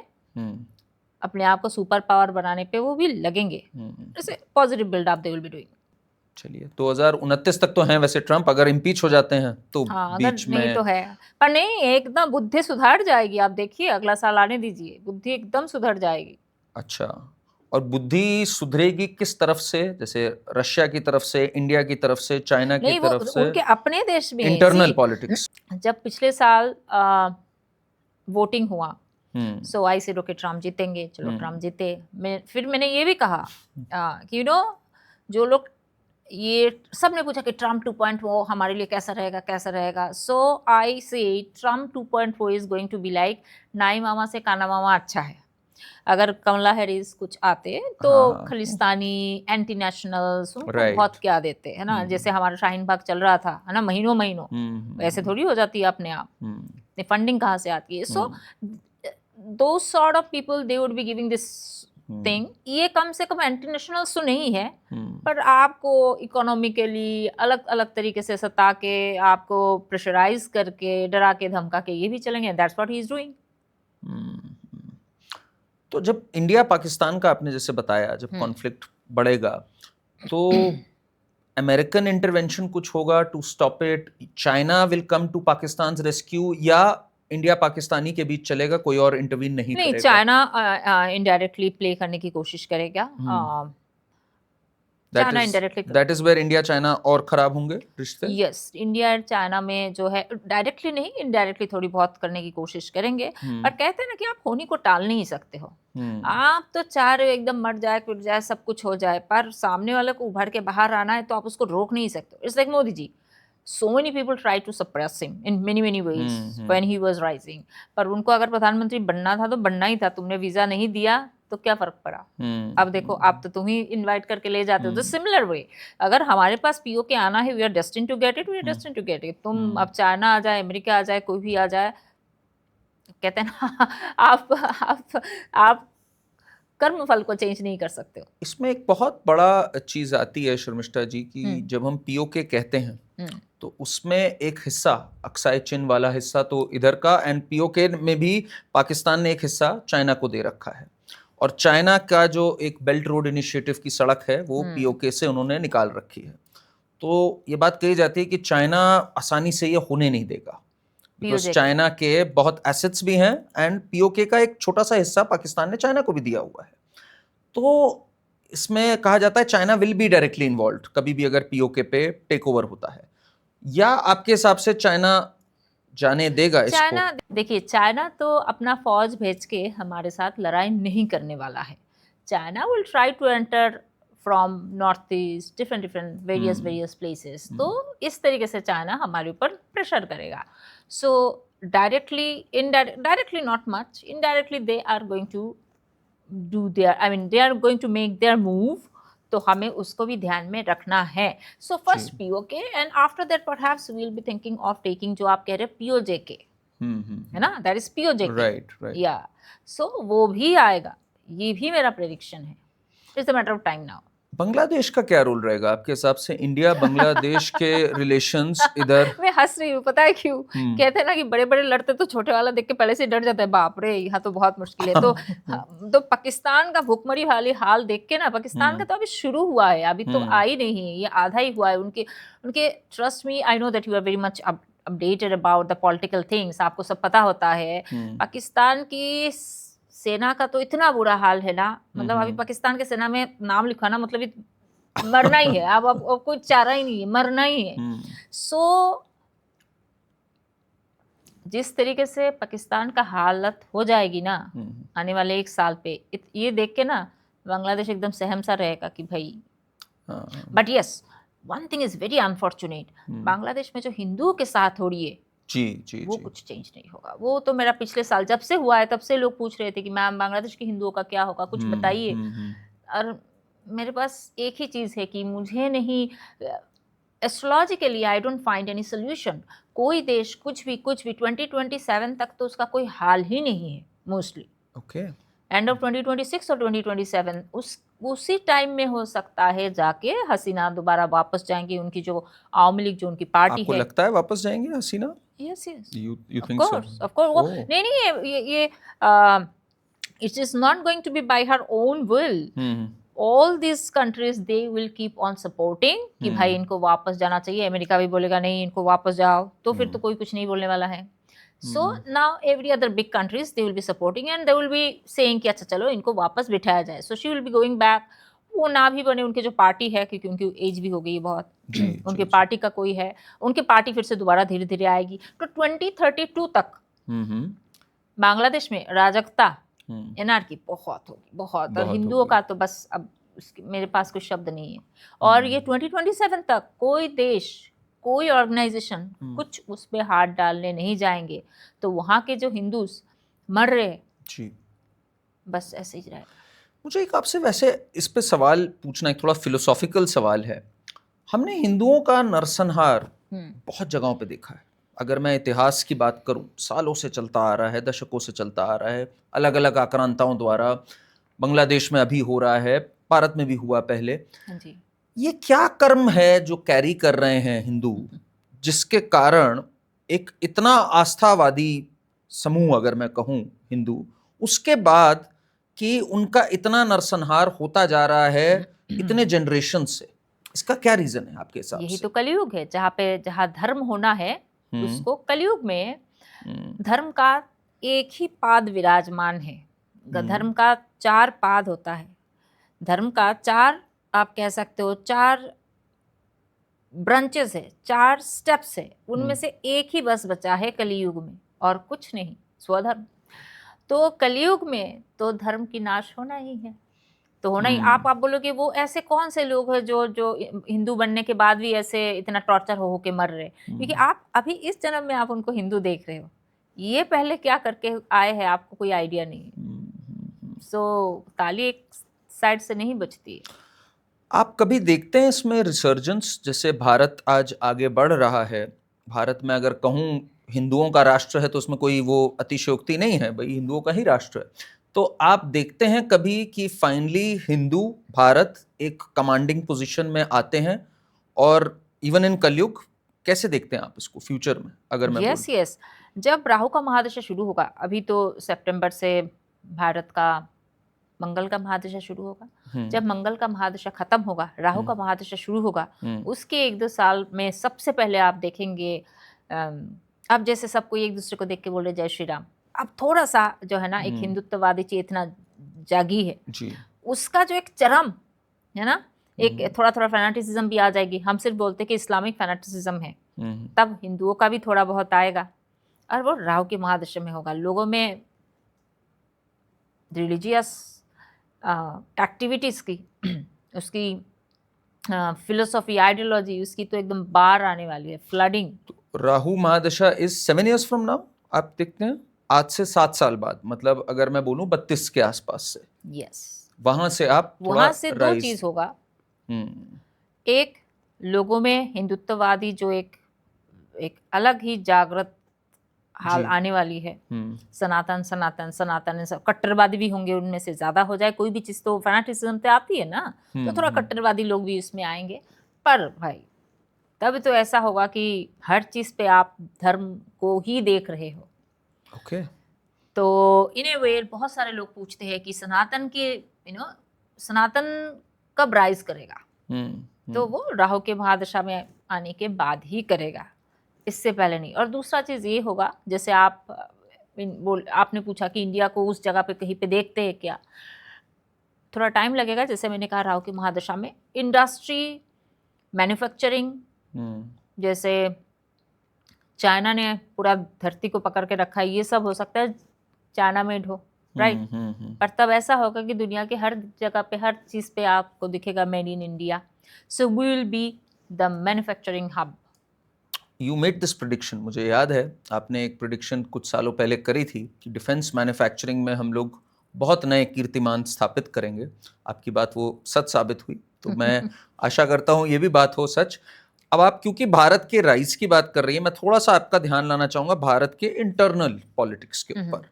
[SPEAKER 2] अपने आप को सुपर पावर बनाने पे वो भी लगेंगे। जैसे positive buildup they will be doing.
[SPEAKER 1] चलिए 2029 तक तो हैं वैसे ट्रम्प, अगर इम्पीच हो जाते हैं तो
[SPEAKER 2] हाँ,
[SPEAKER 1] बीच
[SPEAKER 2] अगर नहीं
[SPEAKER 1] में
[SPEAKER 2] तो है, पर नहीं, एकदम बुद्धि सुधर जाएगी। आप देखिए अगला साल आने दीजिए, बुद्धि एकदम सुधर जाएगी।
[SPEAKER 1] अच्छा, और बुद्धि सुधरेगी किस तरफ से? जैसे रशिया की तरफ से, इंडिया की तरफ से, चाइना की
[SPEAKER 2] नहीं, वो
[SPEAKER 1] तरफ से,
[SPEAKER 2] उनके अपने देश में
[SPEAKER 1] इंटरनल पॉलिटिक्स?
[SPEAKER 2] जब पिछले साल वोटिंग हुआ, सो आई से ओके ट्रम्प जीतेंगे, चलो ट्रम्प जीते। फिर मैंने ये भी कहा कि जो लोग, ये सब ने पूछा कि ट्रम्प 2.0 हमारे लिए कैसा रहेगा, कैसा रहेगा। So I say Trump 2.0 is going to be like नाई मामा से काना मामा अच्छा है। अगर कमला हैरिस कुछ आते तो खलिस्तानी, एंटी नेशनल्स उनको बहुत क्या देते है ना, जैसे हमारा शाहीन बाग चल रहा था है ना, महीनों महीनों, वैसे थोड़ी हो जाती है अपने आप। फंडिंग कहाँ से आती है? सो दो sort of people they would be giving this thing. ये कम से कम एंटी नेशनल तो नहीं है, पर आपको इकोनॉमिकली अलग अलग तरीके से सता के, आपको प्रेशराइज करके, डरा के, धमका के ये भी चलेंगे। That's what he is doing.
[SPEAKER 1] तो जब इंडिया पाकिस्तान का आपने जैसे बताया, जब कॉन्फ्लिक्ट बढ़ेगा तो अमेरिकन इंटरवेंशन कुछ होगा to stop it? China will come to Pakistan rescue, या इंडिया पाकिस्तानी के बीच चलेगा, कोई और इंटरवीन नहीं करेगा?
[SPEAKER 2] चाइना इनडायरेक्टली प्ले करने की कोशिश करेगा। China indirectly,
[SPEAKER 1] that is where India China और खराब होंगे रिश्ते।
[SPEAKER 2] यस, इंडिया और चाइना में जो है डायरेक्टली नहीं, इनडायरेक्टली थोड़ी बहुत करने की कोशिश करेंगे। पर कहते हैं ना कि आप होनी को टाल नहीं सकते हो। आप तो चाह रहे हो एकदम मर जाए, पिट जाए, सब कुछ हो जाए, पर सामने वाले को उभर के बाहर आना है तो आप उसको रोक नहीं सकते। It's like Modi ji, so many people try to suppress him in many ways when he was rising, पर उनको अगर प्रधानमंत्री बनना था तो बनना ही था। तुमने वीजा नहीं दिया तो क्या फर्क पड़ा? अब देखो, आप तो तुम ही इनवाइट करके ले जाते हो। तो सिमिलर वे, अगर हमारे पास पीओ के आना है, we are destined to get it, we are destined to get it. तुम अब चाइना आ जाए, अमेरिका आ जाए, कोई भी आ जाए, कहते हैं ना आप कर्म फल को चेंज नहीं कर सकते हो।
[SPEAKER 1] इसमें एक बहुत बड़ा चीज आती है शर्मिष्ठा जी की जब हम पीओके कहते हैं तो उसमें एक हिस्सा, अक्साई चिन वाला हिस्सा तो इधर का, एंड पीओके में भी पाकिस्तान ने एक हिस्सा चाइना को दे रखा है, और चाइना का जो एक बेल्ट रोड इनिशिएटिव की सड़क है वो पीओके से उन्होंने निकाल रखी है। तो ये बात कही जाती है कि चाइना आसानी से ये होने नहीं देगा, बिकॉज चाइना के बहुत एसेट्स भी हैं, एंड पीओके का एक छोटा सा हिस्सा पाकिस्तान ने चाइना को भी दिया हुआ है। तो इसमें कहा जाता है China will be directly involve कभी भी अगर पीओके पे टेक ओवर होता है, या आपके हिसाब से चाइना जाने देगा इसको?
[SPEAKER 2] चाइना, देखिए, चाइना तो अपना फौज भेज के हमारे साथ लड़ाई नहीं करने वाला है। China will try to enter from North East, different various places. तो इस तरीके से चाइना हमारे ऊपर प्रेशर करेगा। So directly not much, indirectly they are going to do their, I mean they are going to make their move. तो हमें उसको भी ध्यान में रखना है। So first PoK and after that perhaps we will be thinking of taking, जो आप कह रहे हैं, पीओजेके, है ना, दैट इज पीओजेके,
[SPEAKER 1] राइट।
[SPEAKER 2] या सो वो भी आएगा, ये भी मेरा प्रेडिक्शन है। It's a matter of time now.
[SPEAKER 1] Bangladesh का क्या रोल रहेगा आपके हिसाब से? इंडिया बांग्लादेश के रिलेशंस इधर
[SPEAKER 2] मैं हंस रही हूँ, पता है क्यों? कहते हैं ना कि बड़े बड़े लड़ते तो छोटे वाला देख के पहले से डर जाता है, बाप रे यहाँ तो बहुत मुश्किल है। तो पाकिस्तान का भुखमरी वाली हाल देख के ना, पाकिस्तान का तो अभी शुरू हुआ है, अभी तो आई नहीं है, ये आधा ही हुआ है। उनके trust me, I know that you are very much updated about the political things, आपको सब पता होता है। पाकिस्तान की सेना का तो इतना बुरा हाल है ना, मतलब अभी पाकिस्तान के सेना में नाम लिखवाना मतलब मरना ही है। अब कोई चारा ही नहीं है, मरना ही है। सो जिस तरीके से पाकिस्तान का हालत हो जाएगी ना आने वाले 1 साल पे, ये देख के ना बांग्लादेश एकदम सहम सा रहेगा कि भाई। But yes, one thing is very unfortunate, Bangladesh में जो हिंदुओं के साथ हो रही है
[SPEAKER 1] जी
[SPEAKER 2] वो कुछ चेंज नहीं होगा। वो तो मेरा पिछले साल जब से हुआ है तब से लोग पूछ रहे थे कि मैम बांग्लादेश के हिंदुओं का क्या होगा, कुछ बताइए। और मेरे पास एक ही चीज़ है कि मुझे नहीं, astrologically I don't find any solution. कोई देश कुछ भी 2027 तक तो उसका कोई हाल ही नहीं है मोस्टली।
[SPEAKER 1] ओके,
[SPEAKER 2] एंड ऑफ 2026 और 2027 उसी टाइम में हो सकता है जाके हसीना दोबारा वापस जाएंगी, उनकी जो आवामी लीग जो उनकी पार्टी
[SPEAKER 1] आपको
[SPEAKER 2] है।
[SPEAKER 1] लगता है वापस जाएंगी Hasina?
[SPEAKER 2] Yes yes,
[SPEAKER 1] you
[SPEAKER 2] of
[SPEAKER 1] think so?
[SPEAKER 2] Course of course. वो नहीं नहीं, ये it is not going to be by her own will. All this countries they will keep on supporting कि भाई इनको वापस जाना चाहिए। अमेरिका भी बोलेगा नहीं इनको वापस जाओ, तो फिर तो कोई कुछ नहीं बोलने वाला है। So now every other big countries they will be supporting and they will be saying कि अच्छा चलो इनको वापस बिठाया जाए। So she will be going back। वो ना भी बने उनके जो पार्टी है, क्योंकि उनकी एज भी हो गई है बहुत, उनके पार्टी का कोई है, उनकी पार्टी फिर से दोबारा धीरे धीरे आएगी। तो 2032 तक बांग्लादेश में राजकता एनार्की बहुत होगी, बहुत। और हिंदुओं का तो बस अब मेरे पास कोई शब्द नहीं है। और ये 2027 तक कोई देश, कोई ऑर्गेनाइजेशन कुछ उस पे हाथ डालने नहीं जाएंगे। तो वहाँ के जो हिंदूस मर रहे
[SPEAKER 1] जी,
[SPEAKER 2] बस ऐसे ही रहेगा।
[SPEAKER 1] मुझे एक आपसे वैसे इस पे सवाल पूछना, एक थोड़ा फिलोसॉफिकल सवाल है। हमने हिंदुओं का नरसंहार बहुत जगहों पे देखा है। अगर मैं इतिहास की बात करूं, सालों से चलता आ रहा है, दशकों से चलता आ रहा है, अलग अलग आक्रांताओं द्वारा। बांग्लादेश में अभी हो रहा है, भारत में भी हुआ पहले।
[SPEAKER 2] जी।
[SPEAKER 1] ये क्या कर्म है जो कैरी कर रहे हैं हिंदू, जिसके कारण एक इतना आस्थावादी समूह, अगर मैं कहूं हिंदू, उसके बाद कि उनका इतना नरसंहार होता जा रहा है इतने जनरेशन से? इसका क्या रीजन है आपके हिसाब से?
[SPEAKER 2] यही तो कलयुग है, जहाँ धर्म होना है उसको कलयुग में धर्म का एक ही पाद विराजमान है। धर्म का 4 पाद होता है। धर्म का 4, आप कह सकते हो 4 ब्रांचेस है, 4 स्टेप्स है। उनमें से एक ही बस बचा है कलयुग में, और कुछ नहीं, स्वधर्म। तो कलयुग में तो धर्म की नाश होना ही है, तो होना ही। आप बोलोगे वो ऐसे कौन से लोग हैं जो हिंदू बनने के बाद भी ऐसे इतना टॉर्चर हो के मर रहे? क्योंकि आप अभी इस जन्म में आप उनको हिंदू देख रहे हो, ये पहले क्या करके आए हैं आपको कोई आइडिया नहीं है। सो ताली एक साइड से नहीं बचती है।
[SPEAKER 1] आप कभी देखते हैं इसमें रिसर्जेंस? जैसे भारत आज आगे बढ़ रहा है, भारत में अगर कहूँ हिंदुओं का राष्ट्र है तो उसमें कोई वो अतिशयोक्ति नहीं है, भाई हिंदुओं का ही राष्ट्र है। तो आप देखते हैं कभी कि फाइनली हिंदू भारत एक कमांडिंग पोजीशन में आते हैं? और इवन इन कलयुग कैसे देखते हैं आप इसको फ्यूचर में, अगर मैं
[SPEAKER 2] यस, जब राहु का महादशा शुरू होगा, अभी तो सितंबर से भारत का मंगल का महादशा शुरू होगा। जब मंगल का महादशा खत्म होगा, राहु का महादशा शुरू होगा, उसके 1-2 साल में सबसे पहले आप देखेंगे, अब जैसे सब कोई एक दूसरे को देख के बोल रहे जय श्री राम, अब थोड़ा सा जो है ना एक हिंदुत्ववादी चेतना जागी है जी। उसका जो एक चरम है ना, एक थोड़ा थोड़ा फैनाटिसिज्म भी आ जाएगी। हम सिर्फ बोलते कि इस्लामिक फैनाटिसिज्म है, तब हिंदुओं का भी थोड़ा बहुत आएगा, और वो राहु के महादशा में होगा। लोगों में रिलीजियस एक्टिविटीज की, उसकी फिलोसॉफी, आइडियोलॉजी, उसकी तो एकदम बाहर आने वाली है, flooding.
[SPEAKER 1] Rahu mahadasha is 7 years from now, आप देखते हैं आज से 7 साल बाद, मतलब अगर मैं बोलूं 32 के आसपास से।
[SPEAKER 2] यस,
[SPEAKER 1] वहां से आप
[SPEAKER 2] वहां से 2 चीज होगा। एक, लोगों में हिंदुत्ववादी जो एक अलग ही जागृत हाल आने वाली है। सनातन सनातन सनातन सब कट्टरवादी भी होंगे, उनमें से ज्यादा हो जाए। कोई भी चीज तो फैनाटिसिज्म पे आती है ना, तो थोड़ा कट्टरवादी लोग भी इसमें आएंगे। पर भाई तब तो ऐसा होगा कि हर चीज पे आप धर्म को ही देख रहे हो।
[SPEAKER 1] ओके।
[SPEAKER 2] तो इन ए वे बहुत सारे लोग पूछते हैं कि सनातन के सनातन कब राइज करेगा? तो वो राहु के महादशा में आने के बाद ही करेगा, इससे पहले नहीं। और दूसरा चीज ये होगा, जैसे आपने पूछा कि इंडिया को उस जगह पे कहीं पे देखते हैं क्या, थोड़ा टाइम लगेगा। जैसे मैंने कहा, राहु की महादशा में इंडस्ट्री, मैन्युफैक्चरिंग, जैसे चाइना ने पूरा धरती को पकड़ के रखा है, ये सब हो सकता है चाइना मेड हो, राइट। पर तब ऐसा होगा कि दुनिया के हर जगह पे, हर चीज पे आपको दिखेगा made in India. So we will be the manufacturing hub.
[SPEAKER 1] You made this prediction, मुझे याद है आपने एक प्रेडिक्शन कुछ सालों पहले करी थी कि डिफेंस मैन्युफैक्चरिंग में हम लोग बहुत नए कीर्तिमान स्थापित करेंगे। आपकी बात वो सच साबित हुई, तो मैं आशा करता हूँ ये भी बात हो सच। अब आप क्योंकि भारत के राइज की बात कर रही है, मैं थोड़ा सा आपका ध्यान लाना चाहूंगा भारत के इंटरनल पॉलिटिक्स के ऊपर।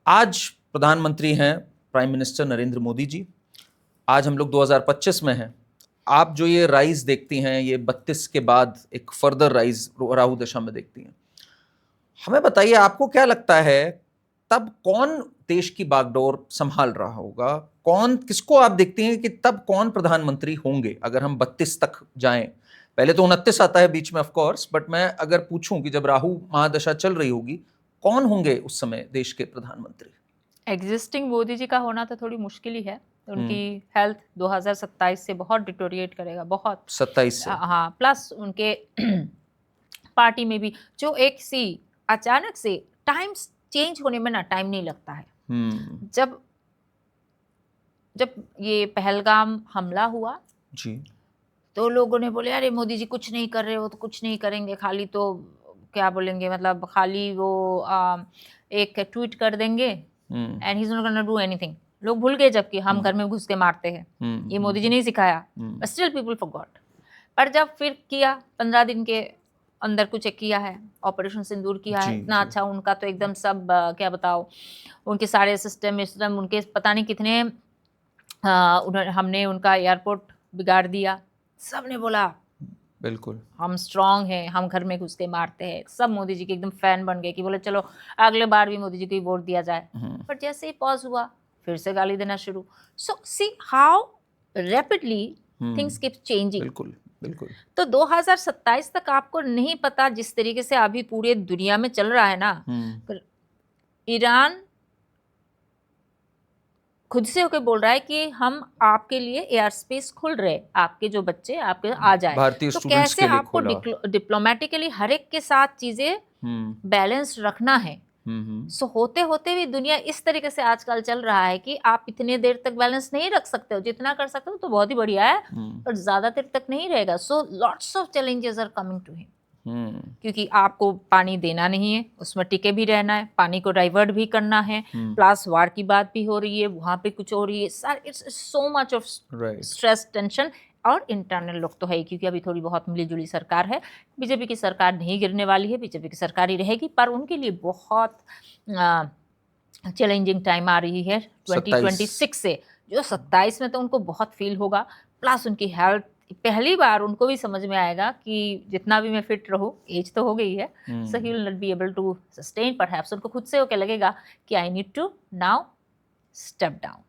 [SPEAKER 1] आज प्रधानमंत्री हैं प्राइम मिनिस्टर नरेंद्र मोदी जी। आज हम लोग 2025 में हैं। आप जो ये राइज देखती हैं, ये 32 के बाद एक फर्दर राइज राहु दशा में देखती हैं, हमें बताइए आपको क्या लगता है तब कौन देश की बागडोर संभाल रहा होगा? कौन, किसको आप देखती हैं कि तब कौन प्रधानमंत्री होंगे अगर हम 32 तक जाएं? पहले तो 29 आता है बीच में ऑफ कोर्स, बट मैं अगर पूछूं कि जब राहु महादशा चल रही होगी कौन होंगे उस समय देश के प्रधानमंत्री?
[SPEAKER 2] एग्जिस्टिंग मोदी जी का होना तो थोड़ी मुश्किल ही है। उनकी हेल्थ 2027 से बहुत डिटोरिएट करेगा, बहुत
[SPEAKER 1] 27 से।
[SPEAKER 2] हाँ, प्लस उनके पार्टी में भी जो एक सी अचानक से टाइम चेंज होने में ना टाइम नहीं लगता है। जब जब ये पहलगाम हमला हुआ
[SPEAKER 1] जी,
[SPEAKER 2] तो लोगों ने बोले अरे मोदी जी कुछ नहीं कर रहे हो तो कुछ नहीं करेंगे, खाली तो क्या बोलेंगे, मतलब खाली वो एक ट्वीट कर देंगे and he is not gonna do anything. लोग भूल गए जबकि हम घर में घुस के मारते हैं, ये मोदी जी नहीं सिखाया, बट स्टिल पीपल फॉरगॉट। पर जब फिर किया 15 दिन के अंदर कुछ किया है, ऑपरेशन सिंदूर किया है, इतना अच्छा उनका तो एकदम सब क्या बताओ, उनके सारे सिस्टम उनके पता नहीं कितने हमने उनका एयरपोर्ट बिगाड़ दिया। सब ने बोला
[SPEAKER 1] बिल्कुल
[SPEAKER 2] हम स्ट्रांग हैं, हम घर में घुस के मारते हैं। सब मोदी जी के एकदम फैन बन गए कि बोले चलो अगले बार भी मोदी जी को ही वोट दिया जाए। पर जैसे ही पॉज हुआ फिर से गाली देना शुरू। So see how rapidly things keep changing.
[SPEAKER 1] बिल्कुल बिल्कुल।
[SPEAKER 2] तो 2027 तक आपको नहीं पता, जिस तरीके से अभी पूरे दुनिया में चल रहा है ना, ईरान खुद से होकर बोल रहा है कि हम आपके लिए एयर स्पेस खुल रहे, आपके जो बच्चे आपके आ जाए। तो कैसे आपको डिप्लोमेटिकली हर एक के साथ चीजें बैलेंस रखना है। सो होते होते भी दुनिया इस तरीके से आजकल चल रहा है कि आप इतने देर तक बैलेंस नहीं रख सकते हो। जितना कर सकते हो तो बहुत ही बढ़िया है, पर ज्यादा देर तक नहीं रहेगा। So lots of challenges are coming to him, क्योंकि आपको पानी देना नहीं है, उसमें टिके भी रहना है, पानी को डाइवर्ट भी करना है, प्लस वार की बात भी हो रही है, वहां पे कुछ हो रही है। Sir it's so much of stress, tension. और इंटरनल लोग तो है ही, क्योंकि अभी थोड़ी बहुत मिलीजुली सरकार है। बीजेपी की सरकार नहीं गिरने वाली है, बीजेपी की सरकार ही रहेगी, पर उनके लिए बहुत चैलेंजिंग टाइम आ रही है 2026 से। जो 27 में तो उनको बहुत फील होगा। प्लस उनकी हेल्थ, पहली बार उनको भी समझ में आएगा कि जितना भी मैं फिट रहूं, एज तो हो गई है, so he will not be able to sustain. Perhaps उनको खुद से होके लगेगा कि I need to now step down.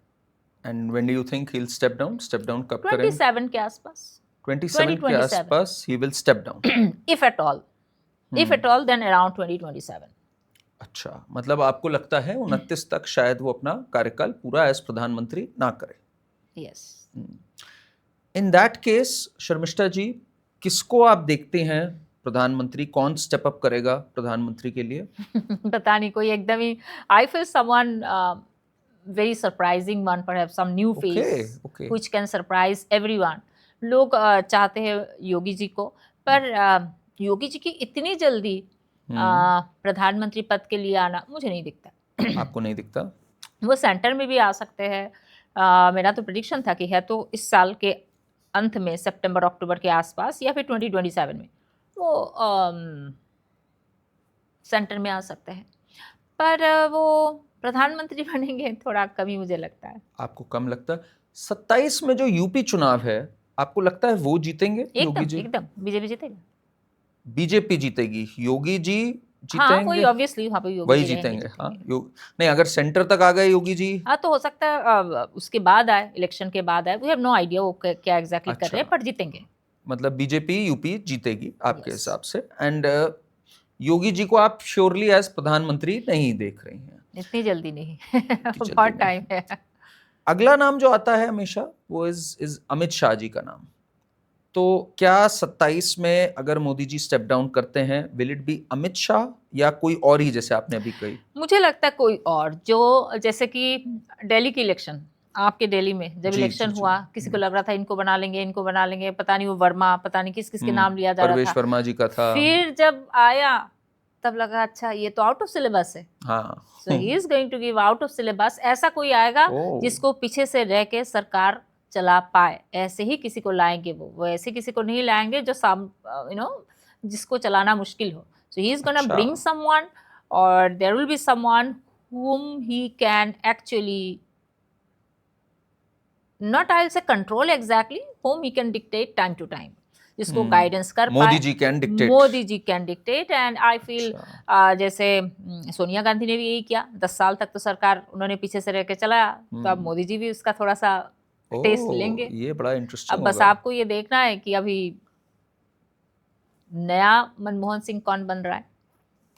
[SPEAKER 1] And when do you think he will step down? Step down कब करेंगे?
[SPEAKER 2] 27 के आसपास।
[SPEAKER 1] 27 के आसपास he will step down,
[SPEAKER 2] if at all then around 2027।
[SPEAKER 1] अच्छा, मतलब आपको लगता है 29 तक शायद वो अपना कार्यकाल पूरा एज प्रधानमंत्री ना करे?
[SPEAKER 2] Yes.
[SPEAKER 1] In that case Sharmishtha ji, किसको आप देखते हैं प्रधानमंत्री? कौन स्टेप अप करेगा प्रधानमंत्री के लिए?
[SPEAKER 2] पता नहीं, कोई एकदम ही, I feel someone very surprising one, perhaps some new face which can surprise everyone. लोग चाहते हैं योगी जी को, पर योगी जी की इतनी जल्दी प्रधानमंत्री पद के लिए आना मुझे नहीं दिखता।
[SPEAKER 1] आपको नहीं दिखता?
[SPEAKER 2] वो सेंटर में भी आ सकते हैं। मेरा तो प्रेडिक्शन था कि है तो इस साल के अंत में, सितंबर अक्टूबर के आसपास, या फिर 2027 में वो सेंटर में आ सकते हैं। पर वो प्रधानमंत्री बनेंगे थोड़ा कम ही मुझे लगता है।
[SPEAKER 1] आपको कम लगता है? 27 में जो यूपी चुनाव है, आपको लगता है वो जीतेंगे योगी जी?
[SPEAKER 2] एकदम बीजेपी जीतेगा।
[SPEAKER 1] बीजेपी जीतेगी, योगी जी जीतेंगे?
[SPEAKER 2] हाँ, वही ऑब्वियसली वहाँ पे योगी
[SPEAKER 1] वही जीतेंगे। हाँ, नहीं, अगर सेंटर तक आ गए योगी जी,
[SPEAKER 2] हाँ तो हो सकता है उसके बाद आए, इलेक्शन के बाद आए। वी हैव नो आइडिया वो क्या एग्जैक्टली कर रहे हैं, पर जीतेंगे।
[SPEAKER 1] मतलब बीजेपी यूपी जीतेगी आपके हिसाब से। एंड योगी जी को आप श्योरली एज प्रधानमंत्री नहीं देख रही हैं?
[SPEAKER 2] इतनी जल्दी नहीं बहुत टाइम है।
[SPEAKER 1] अगला नाम जो आता है हमेशा वो इज अमित शाह जी का नाम। तो क्या 27 में अगर मोदी जी स्टेप डाउन करते हैं, will it be Amit Shah या कोई और ही, जैसे आपने अभी कही?
[SPEAKER 2] मुझे लगता है कोई और, जो जैसे कि दिल्ली की इलेक्शन, आपके दिल्ली में जब इलेक्शन हुआ, किसी को लग रहा था इनको बना लेंगे, पता नहीं वो वर्मा, पता नहीं किस के नाम लिया जा रहा था,
[SPEAKER 1] परवेश वर्मा जी का था।
[SPEAKER 2] फिर जब आया तब लगा अच्छा ये तो आउट ऑफ सिलेबस है, so he is going to give out of syllabus. ऐसा कोई आएगा जिसको पीछे से रह के सरकार चला पाए, ऐसे ही किसी को लाएंगे। वो ऐसे किसी को नहीं लाएंगे जो जिसको चलाना मुश्किल हो। So he is gonna
[SPEAKER 1] अच्छा।
[SPEAKER 2] bring someone, or there will be someone whom he can actually, not I'll say control exactly, whom he can dictate time to time, जिसको गाइडेंस कर पाए।
[SPEAKER 1] Modi ji can dictate.
[SPEAKER 2] Modi ji can dictate. And I feel जैसे सोनिया गांधी ने भी यही किया, 10 साल तक तो सरकार उन्होंने पीछे से रह के चलाया, तो अब मोदी जी भी उसका थोड़ा सा टेस्ट लेंगे।
[SPEAKER 1] ये बड़ा इंटरेस्टिंग
[SPEAKER 2] अब बस
[SPEAKER 1] होगा।
[SPEAKER 2] आपको ये देखना है कि अभी नया मनमोहन सिंह कौन बन रहा है।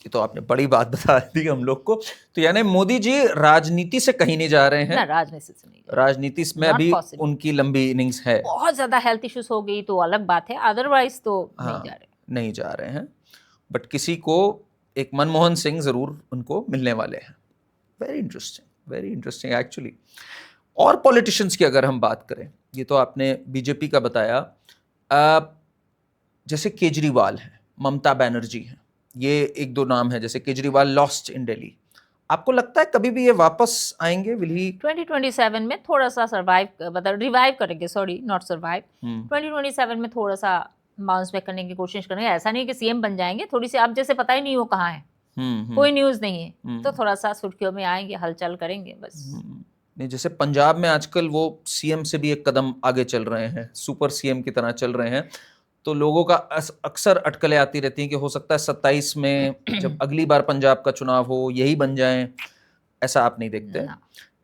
[SPEAKER 1] ये तो आपने बड़ी बात बता दी हम लोग को। तो यानी मोदी जी राजनीति से कहीं नहीं जा रहे हैं।
[SPEAKER 2] ना, राजनीति से नहीं,
[SPEAKER 1] राजनीति में
[SPEAKER 2] Not
[SPEAKER 1] अभी
[SPEAKER 2] possible।
[SPEAKER 1] उनकी लंबी इनिंग्स है।
[SPEAKER 2] बहुत ज्यादा हेल्थ इश्यूज हो गई तो अलग बात है, अदरवाइज तो नहीं जा रहे
[SPEAKER 1] हैं। बट किसी को एक मनमोहन सिंह जरूर उनको मिलने वाले हैं। Very interesting actually. और पॉलिटिशियंस की अगर हम बात करें, ये तो आपने बीजेपी का बताया, जैसे केजरीवाल हैं, ममता बनर्जी हैं, ये एक दो नाम है। जैसे केजरीवाल लॉस्ट इन दिल्ली, आपको लगता है कभी भी ये वापस आएंगे? विल ही
[SPEAKER 2] 2027 में थोड़ा सा रिवाइव करेंगे, सॉरी नॉट सर्वाइव, 2027 में थोड़ा सा बाउंस बैक करने की कोशिश करेंगे। ऐसा नहीं कि सीएम बन जाएंगे, थोड़ी सी आप जैसे पता ही नहीं हो कहाँ है, कोई न्यूज नहीं है, तो थोड़ा सा सुर्खियों में आएंगे, हलचल करेंगे बस।
[SPEAKER 1] नहीं, जैसे पंजाब में आजकल वो सीएम से भी एक कदम आगे चल रहे हैं, सुपर सीएम की तरह चल रहे हैं। तो लोगों का अक्सर अटकलें आती रहती हैं कि हो सकता है 27 में जब अगली बार पंजाब का चुनाव हो यही बन जाएं। ऐसा आप नहीं देखते?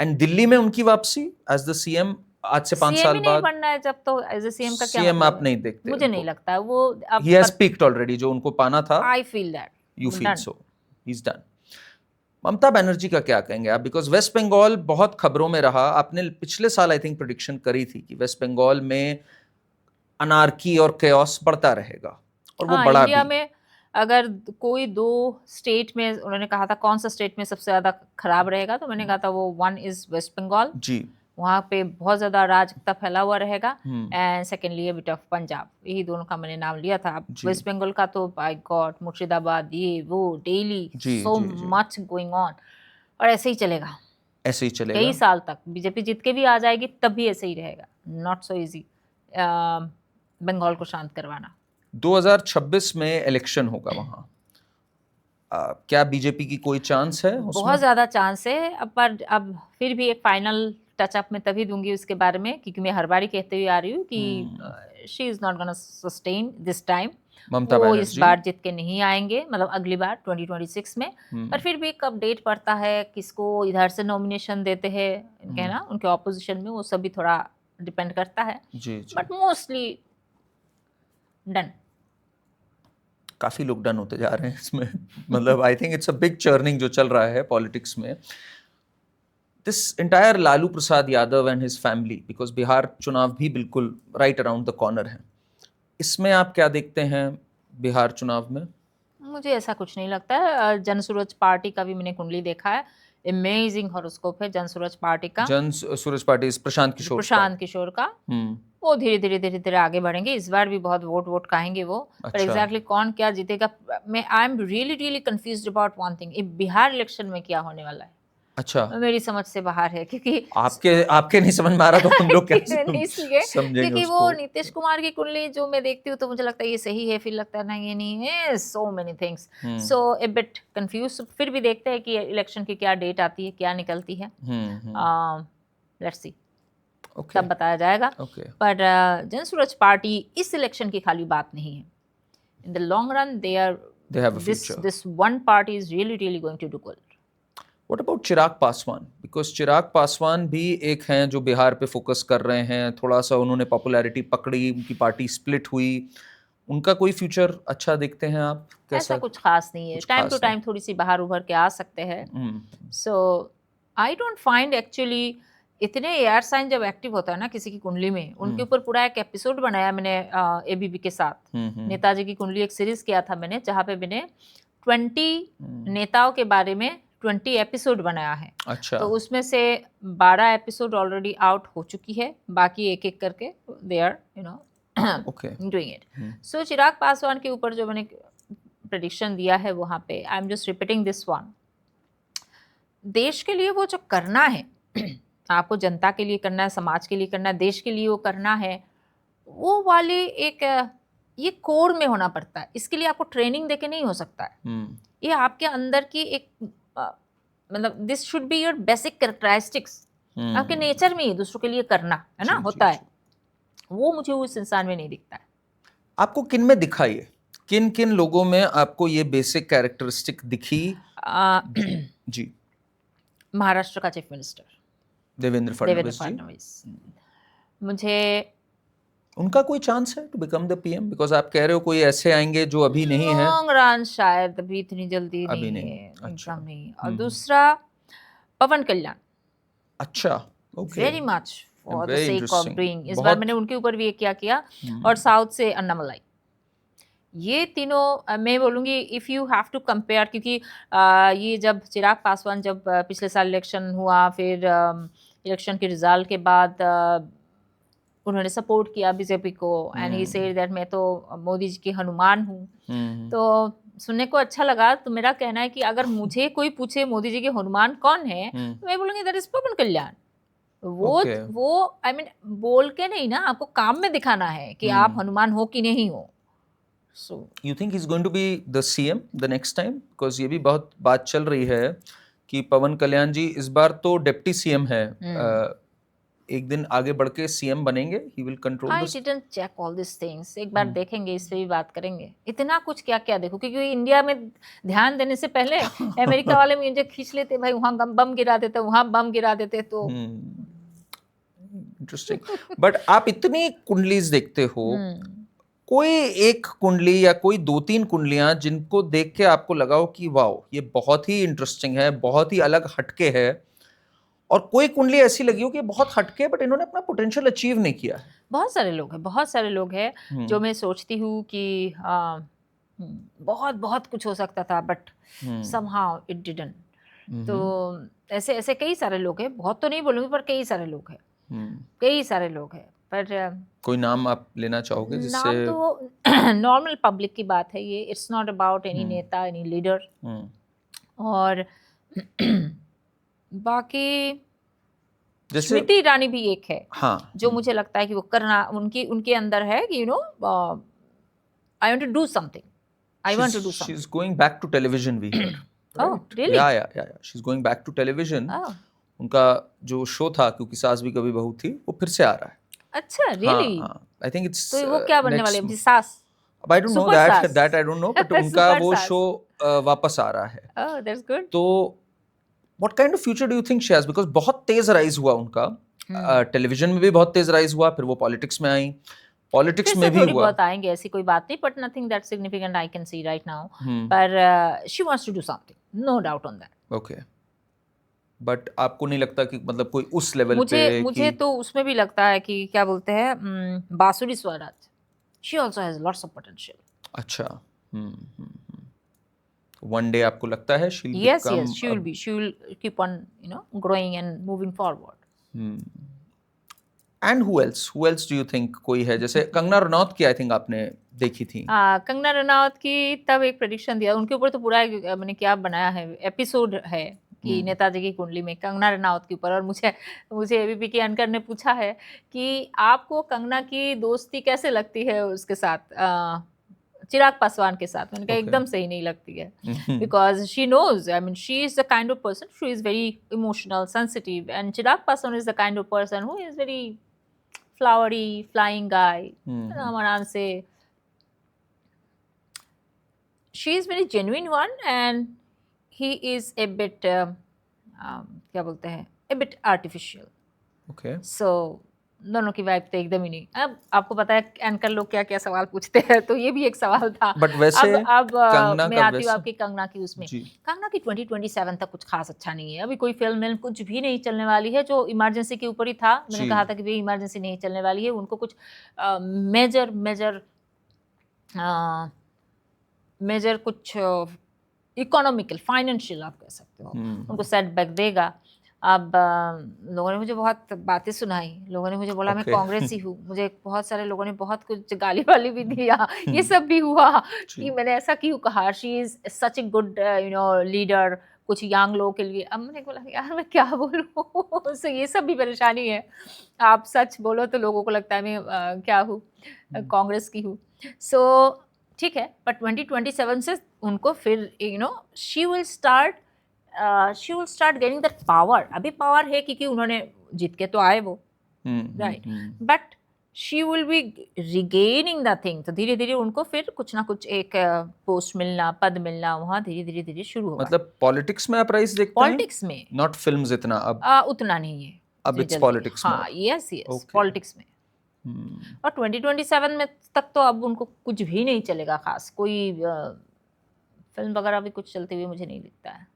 [SPEAKER 1] एंड दिल्ली में उनकी वापसी एज द सीएम आज से 5 साल बाद
[SPEAKER 2] बनना है जब, तो एज ए सीएम का क्या
[SPEAKER 1] सीएम
[SPEAKER 2] मतलब
[SPEAKER 1] आप नहीं देखते?
[SPEAKER 2] मुझे नहीं लगता है वो
[SPEAKER 1] ही हैज पीक्ड ऑलरेडी, जो उनको पाना था।
[SPEAKER 2] I feel that,
[SPEAKER 1] you feel so, he is done. Mamata Banerjee का क्या कहेंगे आप? बिकॉज वेस्ट बंगाल बहुत खबरों में रहा। आपने पिछले साल आई थिंक प्रेडिक्शन करी थी कि वेस्ट बंगाल में अनार्की और केओस बढ़ता रहेगा, और वो बड़ा
[SPEAKER 2] इंडिया
[SPEAKER 1] भी।
[SPEAKER 2] में अगर कोई 2 स्टेट में, उन्होंने कहा था कौन सा स्टेट में सबसे ज्यादा खराब रहेगा, तो मैंने कहा था वो 1 इज वेस्ट बंगाल जी, वहाँ पे बहुत ज्यादा अराजकता फैला हुआ रहेगा, and secondly bit of Punjab. यही दोनों का मैंने नाम लिया था। वेस्ट बंगाल का तो बाय गॉड, मुर्शिदाबाद, ये वो daily so much going on, और ऐसे ही चलेगा, कई साल तक। बीजेपी जीत के भी आ जाएगी तब भी ऐसे ही रहेगा। नॉट सो इजी बंगाल को शांत करवाना।
[SPEAKER 1] 2026 में इलेक्शन होगा वहाँ, क्या बीजेपी की कोई चांस है उसमें?
[SPEAKER 2] बहुत ज्यादा चांस है, पर अब फिर भी एक फाइनल टचअप में तभी दूंगी उसके बारे में, क्योंकि मैं हर बारी कहते हुए आ रही हूँ कि she is not gonna sustain this time.
[SPEAKER 1] Mamata
[SPEAKER 2] वो
[SPEAKER 1] बनर्जी
[SPEAKER 2] इस बार जीत के नहीं आएंगे, मतलब अगली बार 2026 में। पर फिर भी कब डेट पड़ता है, किसको इधर से नॉमिनेशन देते हैं, इनके ना उनके ऑपोजिशन में, वो सब भी थोड़ा डिपेंड करता है। But mostly done.
[SPEAKER 1] काफी लोग डन होते जा रहे हैं इसमें। मतलब I think it's a big churning जो चल रहा है पॉलिटिक्स में। This entire Lalu Prasad Yadav and his family, because Bihar चुनाव भी बिल्कुल राइट अराउंड द कॉर्नर है, इसमें आप क्या देखते हैं बिहार चुनाव में?
[SPEAKER 2] मुझे ऐसा कुछ नहीं लगता है। जनसूरज पार्टी का भी मैंने कुंडली देखा है, अमेजिंग हॉरोस्कोप है जनसूरज पार्टी का।
[SPEAKER 1] जनसूरज पार्टी प्रशांत
[SPEAKER 2] किशोर का वो धीरे धीरे आगे बढ़ेंगे। इस बार भी बहुत वोट खाएंगे वो। पर एग्जैक्टली कौन क्या जीतेगा, मैं I am really confused about one thing, Bihar election में क्या होने वाला है।
[SPEAKER 1] अच्छा,
[SPEAKER 2] मेरी समझ से बाहर है, क्योंकि
[SPEAKER 1] आपके नहीं समझ में आ रहा तो हम लोग कैसे
[SPEAKER 2] इसलिए
[SPEAKER 1] समझेंगे
[SPEAKER 2] क्योंकि
[SPEAKER 1] उसको?
[SPEAKER 2] वो नीतीश कुमार की कुंडली जो मैं देखती हूँ तो मुझे लगता है ये सही है, फिर लगता है नहीं ये नहीं है, सो मेनी थिंग्स, सो ए बिट कंफ्यूज। फिर भी देखते हैं कि इलेक्शन की क्या डेट आती है, क्या निकलती है, लेट्स सी, तब बताया जाएगा। पर जनसूरज पार्टी इस इलेक्शन की खाली बात नहीं है। In the long run they have a future. This one party is really going to do good.
[SPEAKER 1] What about Chirag Paswan? Because Chirag Paswan भी एक हैं जो बिहार पे फोकस कर रहे हैं। थोड़ा सा उन्होंने पॉपुलैरिटी पकड़ी, उनकी पार्टी स्प्लिट हुई, उनका कोई फ्यूचर अच्छा देखते हैं आप?
[SPEAKER 2] ऐसा कुछ खास नहीं है, टाइम टू टाइम थोड़ी सी बाहर उभर के आ सकते हैं। सो आई डोंट फाइंड एक्चुअली इतने एयर साइन जब एक्टिव होता है ना किसी की कुंडली में, उनके ऊपर पूरा एक एपिसोड बनाया मैंने एबीपी के साथ। नेताजी की कुंडली एक सीरीज किया था मैंने, जहाँ पे मैंने 20 नेताओं के बारे में 20 एपिसोड बनाया है।
[SPEAKER 1] अच्छा।
[SPEAKER 2] तो उसमें से 12 एपिसोड ऑलरेडी आउट हो चुकी है, बाकी एक एक करके दे आर डूइंग इट। सो चिराग पासवान के ऊपर जो मैंने प्रेडिक्शन दिया है वहाँ पे, I am just repeating this one. देश के लिए वो जो करना है आपको जनता के लिए करना है, समाज के लिए करना है, देश के लिए वो करना है, वो वाली एक ये कोर में होना पड़ता है। इसके लिए आपको ट्रेनिंग देके नहीं हो सकता है। ये आपके अंदर की एक मतलब this should be your basic characteristics, आपके नेचर में ही दूसरों के लिए करना है ना, होता है। वो मुझे उस इंसान में नहीं दिखता है।
[SPEAKER 1] आपको किन में दिखा ये? किन किन लोगों में आपको ये बेसिक कैरेक्टरिस्टिक दिखी? जी,
[SPEAKER 2] महाराष्ट्र का चीफ मिनिस्टर
[SPEAKER 1] देवेंद्र फडणवीस।
[SPEAKER 2] मुझे
[SPEAKER 1] उनका कोई चांस है to become the PM? Because आप कह रहे हो कोई ऐसे आएंगे जो अभी नहीं है।
[SPEAKER 2] लॉन्ग रन शायद, अभी इतनी जल्दी
[SPEAKER 1] अभी
[SPEAKER 2] नहीं
[SPEAKER 1] नहीं,
[SPEAKER 2] है,
[SPEAKER 1] अच्छा।
[SPEAKER 2] एकदम नहीं। और दूसरा पवन कल्याण,
[SPEAKER 1] अच्छा, okay,
[SPEAKER 2] very much for the
[SPEAKER 1] Very
[SPEAKER 2] sake of
[SPEAKER 1] interesting.
[SPEAKER 2] Doing. इस बार
[SPEAKER 1] बहुत-
[SPEAKER 2] मैंने उनके ऊपर भी एक क्या किया। और साउथ से अन्नामलाई, ये तीनों मैं बोलूँगी if you have to compare, क्योंकि ये जब चिराग पासवान जब पिछले साल इलेक्शन हुआ, फिर इलेक्शन के रिजल्ट के बाद उन्होंने सपोर्ट किया बीजेपी को, एंड ही सेड दैट मैं तो मोदी जी की हनुमान हूँ। तो सुनने को अच्छा लगा। तो मेरा कहना है कि अगर मुझे कोई पूछे मोदी जी के हनुमान कौन है, तो मैं बोलूँगी दैट इज पवन कल्याण। वो आई मीन बोल के नहीं ना, आपको काम में दिखाना है कि आप हनुमान हो कि नहीं हो। So
[SPEAKER 1] you think he's going to be the CM the next time? Because ये भी बहुत बात चल रही है कि पवन कल्याण जी इस बार तो डिप्टी सीएम है, एक दिन आगे बढ़ के सीएम बनेंगे। he will control
[SPEAKER 2] I
[SPEAKER 1] this.
[SPEAKER 2] didn't check all these things. एक बार देखेंगे, इस पे भी बात करेंगे। इतना कुछ क्या क्या देखो, क्योंकि इंडिया में ध्यान देने से पहले अमेरिका वाले मुझे खींच लेते, भाई वहाँ बम गिरा देते, वहाँ बम गिरा देते। तो
[SPEAKER 1] इंटरेस्टिंग। बट आप इतनी कुंडलीज देखते हो, कोई एक कुंडली या कोई 2-3 कुंडलियां जिनको देख के आपको लगा हो कि वाओ ये बहुत ही इंटरेस्टिंग है, बहुत ही अलग हटके है, और कोई कुंडली ऐसी लगी हो कि बहुत हटके बट इन्होंने अपना पोटेंशियल अचीव नहीं किया है?
[SPEAKER 2] बहुत सारे लोग हैं, बहुत सारे लोग हैं जो मैं सोचती हूँ कि बहुत बहुत कुछ हो सकता था, बट समहाउ इट डिडंट। तो ऐसे ऐसे कई सारे लोग हैं, बहुत तो नहीं बोलूँगी पर कई सारे लोग हैं, कई सारे लोग हैं। पर
[SPEAKER 1] कोई नाम आप लेना चाहोगे जिससे?
[SPEAKER 2] नाम तो नॉर्मल पब्लिक की बात है ये, इट्स नॉट अबाउट एनी नेता, एनी लीडर। और बाकी स्मृति ईरानी भी एक है,
[SPEAKER 1] हाँ,
[SPEAKER 2] जो मुझे लगता है कि वो करना उनके अंदर है कि you know I want to do something, I want to do something.
[SPEAKER 1] She is going back to television we hear.
[SPEAKER 2] Oh, really?
[SPEAKER 1] या she is going back to television. उनका जो शो था क्योंकि सास भी कभी बहू थी, वो फिर से आ रहा है।
[SPEAKER 2] अच्छा, रियली?
[SPEAKER 1] आई थिंक इट्स,
[SPEAKER 2] तो वो क्या बनने वाले हैं, सास?
[SPEAKER 1] I don't know that I don't know, but उनका वो शो वापस आ रहा है।
[SPEAKER 2] ओह, दैट्स गुड।
[SPEAKER 1] तो what kind of future do you think she has? Because बहुत तेज राइज हुआ उनका, टेलीविजन में भी बहुत तेज राइज हुआ, फिर वो पॉलिटिक्स में आई, पॉलिटिक्स में भी हुआ।
[SPEAKER 2] बहुत आएंगे, ऐसी कोई बात नहीं, but nothing that significant I can see right now. पर she wants to do something, no doubt on that.
[SPEAKER 1] Okay, but आपको नहीं लगता कि मतलब कोई उस लेवल पे?
[SPEAKER 2] मुझे तो उसमें भी लगता है कि क्या बोलते हैं, बांसुरी Swaraj, she also has lots of potential.
[SPEAKER 1] अच्छा, one day आपको लगता है she'll become?
[SPEAKER 2] Yes, she will keep on, you know, growing and moving forward.
[SPEAKER 1] And who else do you think कोई है? जैसे कंगना रनौत की आई थिंक आपने देखी थी।
[SPEAKER 2] कंगना रनौत की तब एक प्रेडिक्शन दिया, उनके ऊपर तो पूरा मैंने क्या बनाया है, एपिसोड है कि नेताजी की कुंडली में कंगना रनौत के ऊपर। और मुझे एबीपी के एंकर ने पूछा है कि आपको कंगना की दोस्ती कैसे लगती है उसके साथ, चिराग पासवान के साथ। मैंने कहा एकदम सही नहीं लगती है, because she knows, I mean she is the kind of person, she is very emotional, sensitive, and Chirag Paswan is the kind of person who is very flowery, flying guy, आराम से। She is very genuine one, and he is a bit क्या बोलते हैं, a bit artificial.
[SPEAKER 1] Okay,
[SPEAKER 2] so दोनों की वाइब तो एकदम ही नहीं। अब आपको पता है एंकर लोग क्या क्या सवाल पूछते हैं, तो ये भी एक सवाल था।
[SPEAKER 1] बट वैसे
[SPEAKER 2] अब मैं आती हूँ आपकी कंगना की उसमें। कंगना की 2027 तक कुछ खास अच्छा नहीं है, अभी कोई फिल्म कुछ भी नहीं चलने वाली है, जो इमरजेंसी के ऊपर ही था। मैंने कहा था कि भाई इमरजेंसी नहीं चलने वाली है, उनको कुछ मेजर कुछ इकोनॉमिकल, फाइनेंशियल आप कह सकते हो, उनको सेटबैक देगा। अब लोगों ने मुझे बहुत बातें सुनाई, लोगों ने मुझे बोला मैं कांग्रेसी हूँ, मुझे बहुत सारे लोगों ने बहुत कुछ गाली वाली भी दिया, ये सब भी हुआ कि मैंने ऐसा क्यों कहा। She is such a good you know leader, कुछ यंग लोगों के लिए। अब मैंने बोला यार मैं क्या बोलूँ सो ये सब भी परेशानी है। आप सच बोलो तो लोगों को लगता है मैं क्या हूँ, कांग्रेस की हूँ। सो ठीक है, पर 2027 से उनको फिर she will start getting that power. अभी पावर है क्योंकि उन्होंने जीत के तो आए वो, right, but she will B regaining the thing. तो धीरे धीरे उनको फिर कुछ ना कुछ एक पोस्ट मिलना, पद मिलना, वहाँ धीरे धीरे शुरू होगा।
[SPEAKER 1] मतलब पॉलिटिक्स में आप राइज देखते हैं?
[SPEAKER 2] पॉलिटिक्स में,
[SPEAKER 1] नॉट फिल्म्स इतना अब
[SPEAKER 2] उतना नहीं है
[SPEAKER 1] अब इट्स पॉलिटिक्स में।
[SPEAKER 2] हाँ, यस पॉलिटिक्स में। और 2027 में तक तो अब उनको कुछ भी नहीं चलेगा खास, कोई फिल्म वगैरह भी कुछ चलते हुए मुझे नहीं दिखता है।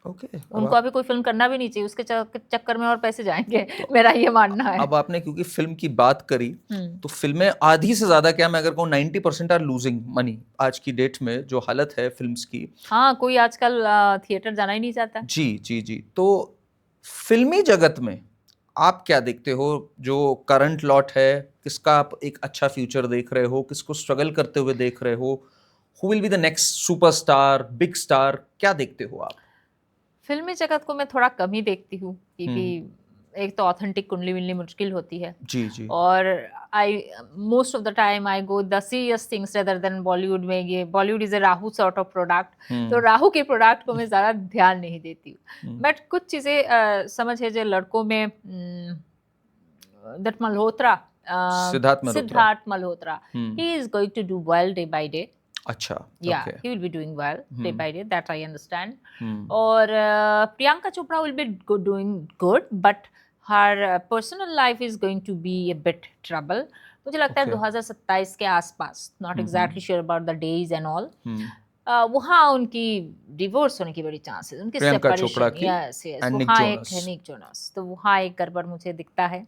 [SPEAKER 2] उनको अभी कोई फिल्म करना भी नहीं चाहिए, उसके चक्कर में और पैसे जाएंगे, मेरा ये मानना है।
[SPEAKER 1] अब आपने क्योंकि फिल्म की बात करी, तो फिल्में आधी से ज्यादा, क्या मैं अगर कहूँ 90% आर लूजिंग मनी आज की डेट में, जो हालत है फिल्म्स की।
[SPEAKER 2] हाँ, कोई आजकल थिएटर जाना ही नहीं चाहता।
[SPEAKER 1] जी जी जी। तो फिल्मी जगत में आप क्या देखते हो, जो करंट लॉट है, किसका आप एक अच्छा फ्यूचर देख रहे हो, किसको स्ट्रगल करते हुए देख रहे हो? Who will be the next superstar, big star, क्या देखते हो आप?
[SPEAKER 2] फिल्मी जगत को मैं थोड़ा कम ही देखती हूँ क्योंकि एक तो ऑथेंटिक कुंडली मिलनी मुश्किल होती है।
[SPEAKER 1] जी जी।
[SPEAKER 2] और I most of the time I go the serious things rather than Bollywood में। ये Bollywood is a Rahu sort of product, तो राहु के प्रोडक्ट को मैं ज़्यादा ध्यान नहीं देती हूँ। बट कुछ चीज़ें समझ है जो लड़कों में that Malhotra, Siddharth Malhotra, he is going to do well day by day.
[SPEAKER 1] अच्छा,
[SPEAKER 2] yeah, he will be doing well day by day, that I understand. और Priyanka Chopra will be doing good, but her personal life is going to be a bit trouble. मुझे लगता है 2027 के आसपास, not exactly sure about the days and all, वहाँ उनकी डिवोर्स होने की बड़ी चांसेस, उनकी सेपरेशन, यस वहाँ एक है निक जोनस, तो वहाँ एक गड़बड़ मुझे दिखता है।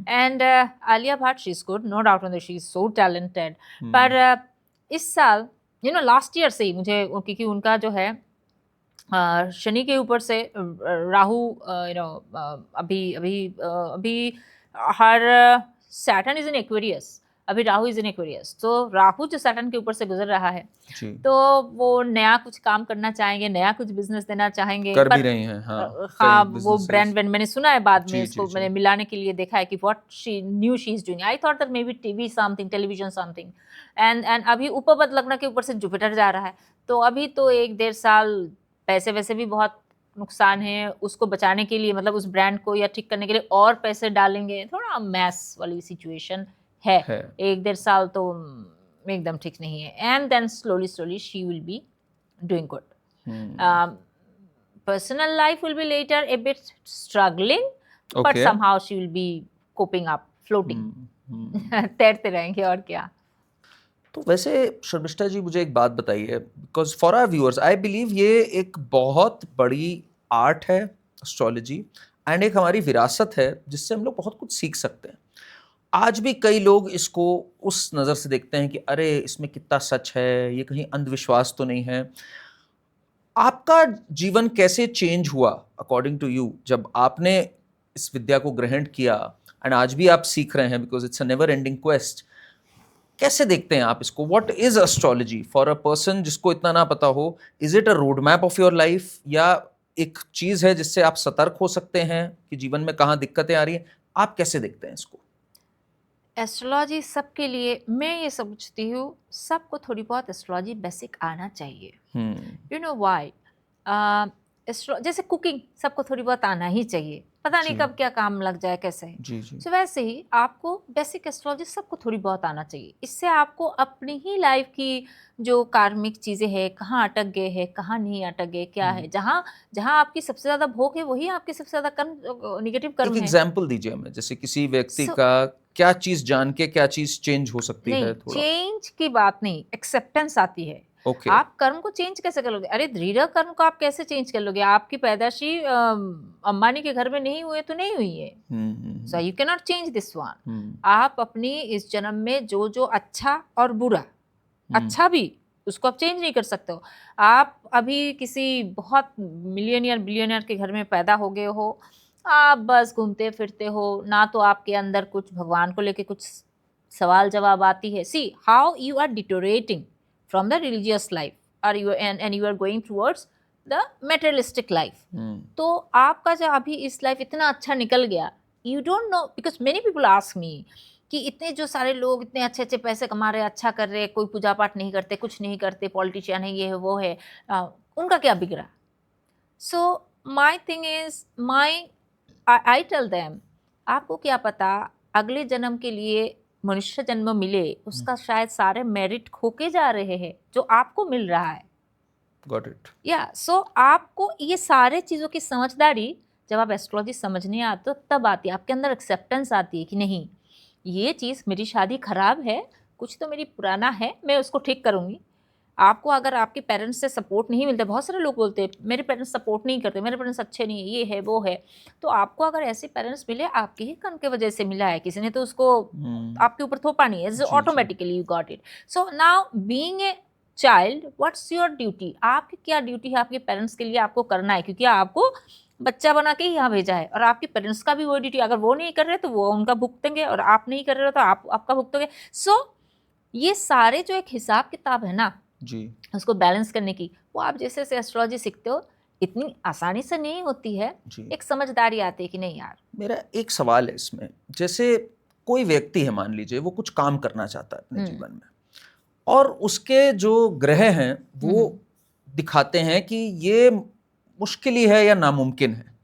[SPEAKER 2] And Alia Bhatt, she is good, no doubt on that, she is so talented, पर इस साल लास्ट ईयर से ही मुझे, क्योंकि उनका जो है शनि के ऊपर से राहु अभी हर सैटर्न इज इन एक्वेरियस, अभी राहु इज इन एक्वेरियस, तो राहु जो सैटर्न के ऊपर से गुजर रहा है, तो वो नया कुछ काम करना चाहेंगे, नया कुछ बिजनेस देना चाहेंगे,
[SPEAKER 1] कर भी रही हैं।
[SPEAKER 2] हाँ, वो ब्रांड मैंने सुना है, बाद में इसको मैंने मिलाने के लिए देखा है कि what she knew she is doing. I thought that may be TV something, television something, and अभी उपपद लग्न के ऊपर से जुपिटर जा रहा है, तो अभी तो 1-1.5 साल पैसे वैसे भी बहुत नुकसान है, उसको बचाने के लिए, मतलब उस ब्रांड को या ठीक करने के लिए और पैसे डालेंगे, थोड़ा मैस वाली सिचुएशन है। 1-1.5 साल तो एकदम ठीक नहीं है। And then slowly she will be doing good. Personal life will be later a bit struggling, but somehow she will be coping up, floating, तैरते रहेंगे और क्या।
[SPEAKER 1] तो वैसे शर्मिष्ठा जी, मुझे एक बात बताइए, because for our viewers I believe ये एक बहुत बड़ी आर्ट है एस्ट्रोलॉजी, एंड एक हमारी विरासत है जिससे हम लोग बहुत कुछ सीख सकते हैं। आज भी कई लोग इसको उस नज़र से देखते हैं कि अरे इसमें कितना सच है, ये कहीं अंधविश्वास तो नहीं है। आपका जीवन कैसे चेंज हुआ अकॉर्डिंग टू यू, जब आपने इस विद्या को ग्रहण किया, एंड आज भी आप सीख रहे हैं, because it's a never ending quest. कैसे देखते हैं आप इसको? What is astrology for a person जिसको इतना ना पता हो? Is it a road map of your life, या एक चीज है जिससे आप सतर्क हो सकते हैं कि जीवन में कहाँ दिक्कतें आ रही हैं? आप कैसे देखते हैं इसको?
[SPEAKER 2] एस्ट्रोलॉजी सबके लिए, मैं ये समझती हूँ, सबको थोड़ी बहुत एस्ट्रोलॉजी बेसिक आना चाहिए। You know why? जैसे कुकिंग सबको थोड़ी बहुत आना ही चाहिए, पता नहीं कब क्या काम लग जाए कैसे है।
[SPEAKER 1] जी जी।
[SPEAKER 2] तो वैसे ही आपको बेसिक एस्ट्रोलॉजी सबको थोड़ी बहुत आना चाहिए। इससे आपको अपनी ही लाइफ की जो कार्मिक चीज़ें हैं, कहाँ अटक गए हैं, कहाँ नहीं अटक गए, क्या है, जहाँ जहाँ आपकी सबसे ज़्यादा भोग है वही आपकी सबसे ज़्यादा कर्म, निगेटिव कर्म है।
[SPEAKER 1] एक एग्जाम्पल दीजिए हमें, जैसे किसी व्यक्ति का क्या चीज़ जान के क्या चीज़ चेंज हो सकती है? थोड़ा
[SPEAKER 2] चेंज की बात नहीं, एक्सेप्टेंस आती है। आप कर्म को चेंज कैसे कर लोगे? अरे दृढ़ कर्म को आप कैसे चेंज कर लोगे? आपकी पैदाशी अंबानी के घर में नहीं हुए तो नहीं हुई है, so you can not change this one. आप अपनी इस जन्म में जो जो अच्छा और बुरा, अच्छा भी, उसको आप चेंज नहीं कर सकते हो। आप अभी किसी बहुत मिलियनियर बिलियनियर के घर में पैदा हो गए हो, आप बस घूमते फिरते हो ना, तो आपके अंदर कुछ भगवान को लेके कुछ सवाल जवाब आती है। See how you are deteriorating from the religious life, or you and you are going towards the materialistic life. तो आपका जो अभी इस लाइफ इतना अच्छा निकल गया, you don't know, because many people ask me कि इतने जो सारे लोग इतने अच्छे अच्छे पैसे कमा रहे, अच्छा कर रहे, कोई पूजा पाठ नहीं करते, कुछ नहीं करते, पॉलिटिशियन है, ये है वो है, उनका क्या बिगड़ा? So my thing is I tell them, आपको क्या पता अगले जन्म के लिए मनुष्य जन्म मिले, उसका शायद सारे मेरिट खो के जा रहे हैं जो आपको मिल रहा है।
[SPEAKER 1] Got it.
[SPEAKER 2] या सो आपको ये सारे चीज़ों की समझदारी जब आप एस्ट्रोलॉजी समझने आते हो तब आती है, आपके अंदर एक्सेप्टेंस आती है कि नहीं, ये चीज़, मेरी शादी खराब है, कुछ तो मेरी पुराना है, मैं उसको ठीक करूँगी। आपको अगर आपके पेरेंट्स से सपोर्ट नहीं मिलता, बहुत सारे लोग बोलते हैं मेरे पेरेंट्स सपोर्ट नहीं करते, मेरे पेरेंट्स अच्छे नहीं है, ये है वो है, तो आपको अगर ऐसे पेरेंट्स मिले, आपके ही कर्म के वजह से मिला है, किसी ने तो उसको आपके ऊपर थोपा नहीं है, automatically you got it. So now being a child, what's your duty? आपकी क्या ड्यूटी है आपके पेरेंट्स के लिए आपको करना है, क्योंकि आपको बच्चा बना के ही यहाँ भेजा है, और आपके पेरेंट्स का भी वो ड्यूटी, अगर वो नहीं कर रहे तो वो उनका भुगतेंगे, और आप नहीं कर रहे हो तो आप आपका भुगतोगे। सो ये सारे जो एक हिसाब किताब है ना
[SPEAKER 1] जी,
[SPEAKER 2] उसको बैलेंस करने की, वो आप जैसे जैसे एस्ट्रोलॉजी सीखते हो इतनी आसानी से नहीं होती है, एक समझदारी आती है कि नहीं यार।
[SPEAKER 1] मेरा एक सवाल है इसमें, जैसे कोई व्यक्ति है, मान लीजिए वो कुछ काम करना चाहता है अपने जीवन में, और उसके जो ग्रह हैं वो दिखाते हैं कि ये मुश्किल ही है या नामुमकिन है।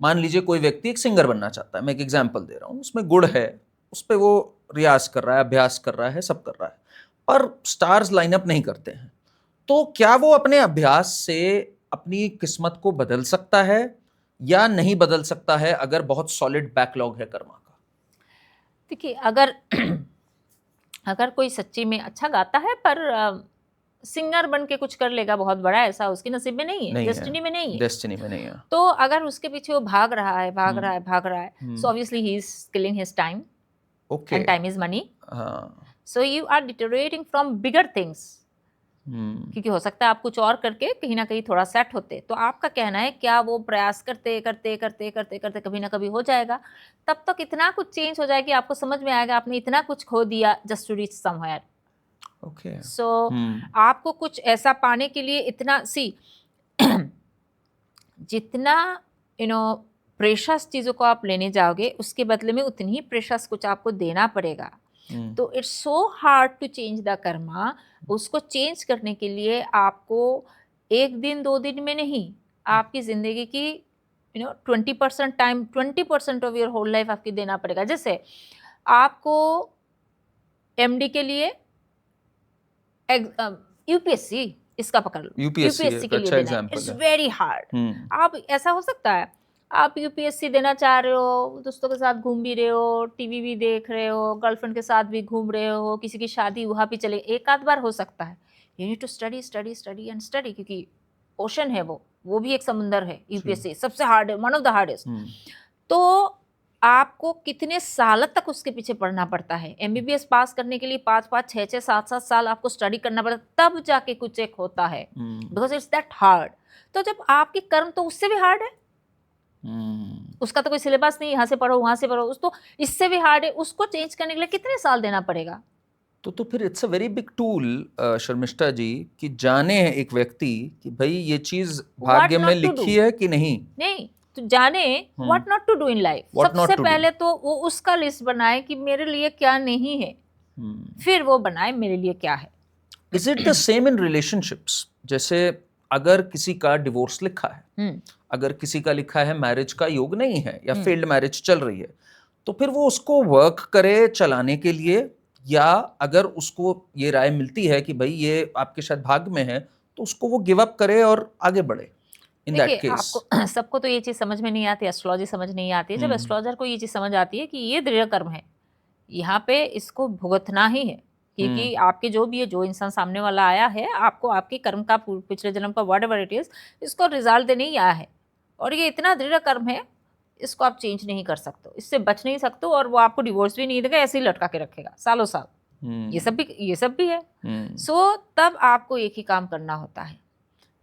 [SPEAKER 1] मान लीजिए कोई व्यक्ति एक सिंगर बनना चाहता है, मैं एक एग्जांपल दे रहा हूँ, उसमें गुण है, उस पर वो रियाज कर रहा है, अभ्यास कर रहा है, सब कर रहा है, पर स्टार्स लाइनअप नहीं करते हैं, तो क्या वो अपने अभ्यास से अपनी किस्मत को बदल सकता है या नहीं बदल सकता है, अगर बहुत सॉलिड बैकलॉग है कर्मा का?
[SPEAKER 2] देखिए, अगर कोई सच्ची में अच्छा गाता है पर सिंगर बन के कुछ कर लेगा बहुत बड़ा, ऐसा उसकी नसीब में नहीं है, डेस्टिनी में नहीं है,
[SPEAKER 1] डेस्टिनी में नहीं है,
[SPEAKER 2] तो अगर उसके पीछे वो भाग रहा है, so obviously he is killing his time, and time is money, so you are deteriorating from bigger things, क्योंकि हो सकता है आप कुछ और करके कहीं ना कहीं थोड़ा सेट होते। तो आपका कहना है क्या वो प्रयास करते करते करते करते करते कभी ना कभी हो जाएगा, तब तक इतना कुछ चेंज हो जाएगा, आपको समझ में आएगा आपने इतना कुछ खो दिया just to reach somewhere.
[SPEAKER 1] Okay,
[SPEAKER 2] so आपको कुछ ऐसा पाने के लिए इतना जितना प्रेशस चीज़ों को आप लेने जाओगे, उसके बदले में उतनी ही प्रेशस कुछ आपको देना पड़ेगा। तो it's so hard to change the karma. उसको चेंज करने के लिए आपको 1 दिन 2 दिन में नहीं, आपकी ज़िंदगी की 20% time, 20% of your whole life आपकी देना पड़ेगा। जैसे आपको MD के लिए यूपीएससी, इसका पकड़ लो, यूपीएससी के लिए देना है, इट्स वेरी हार्ड। आप ऐसा हो सकता है आप यूपीएससी देना चाह रहे हो, दोस्तों के साथ घूम भी रहे हो, टीवी भी देख रहे हो, गर्लफ्रेंड के साथ भी घूम रहे हो, किसी की शादी वहाँ भी चले, एक आध बार हो सकता है। You need to study study study and study, क्योंकि ओशन है वो भी एक समुंदर है। यूपीएससी सबसे हार्ड है, वन ऑफ द हार्डेस्ट। तो आपको कितने साल तक उसके पीछे पढ़ना पड़ता है? MBBS पास करने के लिए 5-5, 6-6, 7-7 साल आपको स्टडी करना पड़ता है, तब जाके कुछ एक होता है, बिकॉज इट्स दैट हार्ड। तो जब आपकी कर्म तो उससे भी हार्ड है, उसका तो कोई सिलेबस नहीं, यहाँ से पढ़ो वहां से पढ़ो, उस तो इससे भी हार्ड है, उसको चेंज करने के लिए कितने साल देना पड़ेगा?
[SPEAKER 1] तो फिर it's a very big tool Sharmishtha ji, कि जाने एक व्यक्ति कि भाई ये चीज भाग्य में लिखी है कि नहीं
[SPEAKER 2] तो जाने what not to do in life. सबसे पहले तो वो उसका लिस्ट बनाए कि मेरे लिए क्या नहीं है, फिर वो बनाए मेरे लिए क्या है।
[SPEAKER 1] Is it the same in relationships? जैसे अगर किसी का डिवोर्स लिखा है, अगर किसी का लिखा है मैरिज का योग नहीं है या फेल्ड मैरिज चल रही है, तो फिर वो उसको वर्क करे चलाने के लिए, या अगर उसको ये राय मिलती है कि भाई ये आपके शायद भाग्य में है, तो उसको वो गिव अप करे और आगे बढ़े? इन दैट केस
[SPEAKER 2] आपको सबको तो ये चीज समझ में नहीं आती, एस्ट्रोलॉजी समझ नहीं आती है। जब एस्ट्रोलॉजर को ये चीज समझ आती है कि ये दृढ़ कर्म है, यहाँ पे इसको भुगतना ही है, क्योंकि आपके जो भी है, जो इंसान सामने वाला आया है, आपको आपके कर्म का, पिछले जन्म का व्हाटएवर इट इज, इसको रिजल्ट देने ही आया है, और ये इतना दृढ़ कर्म है, इसको आप चेंज नहीं कर सकते, इससे बच नहीं सकते, और वो आपको डिवोर्स भी नहीं देगा, ऐसे ही लटका के रखेगा सालों साल। ये सब भी है। सो तब आपको एक ही काम करना होता है,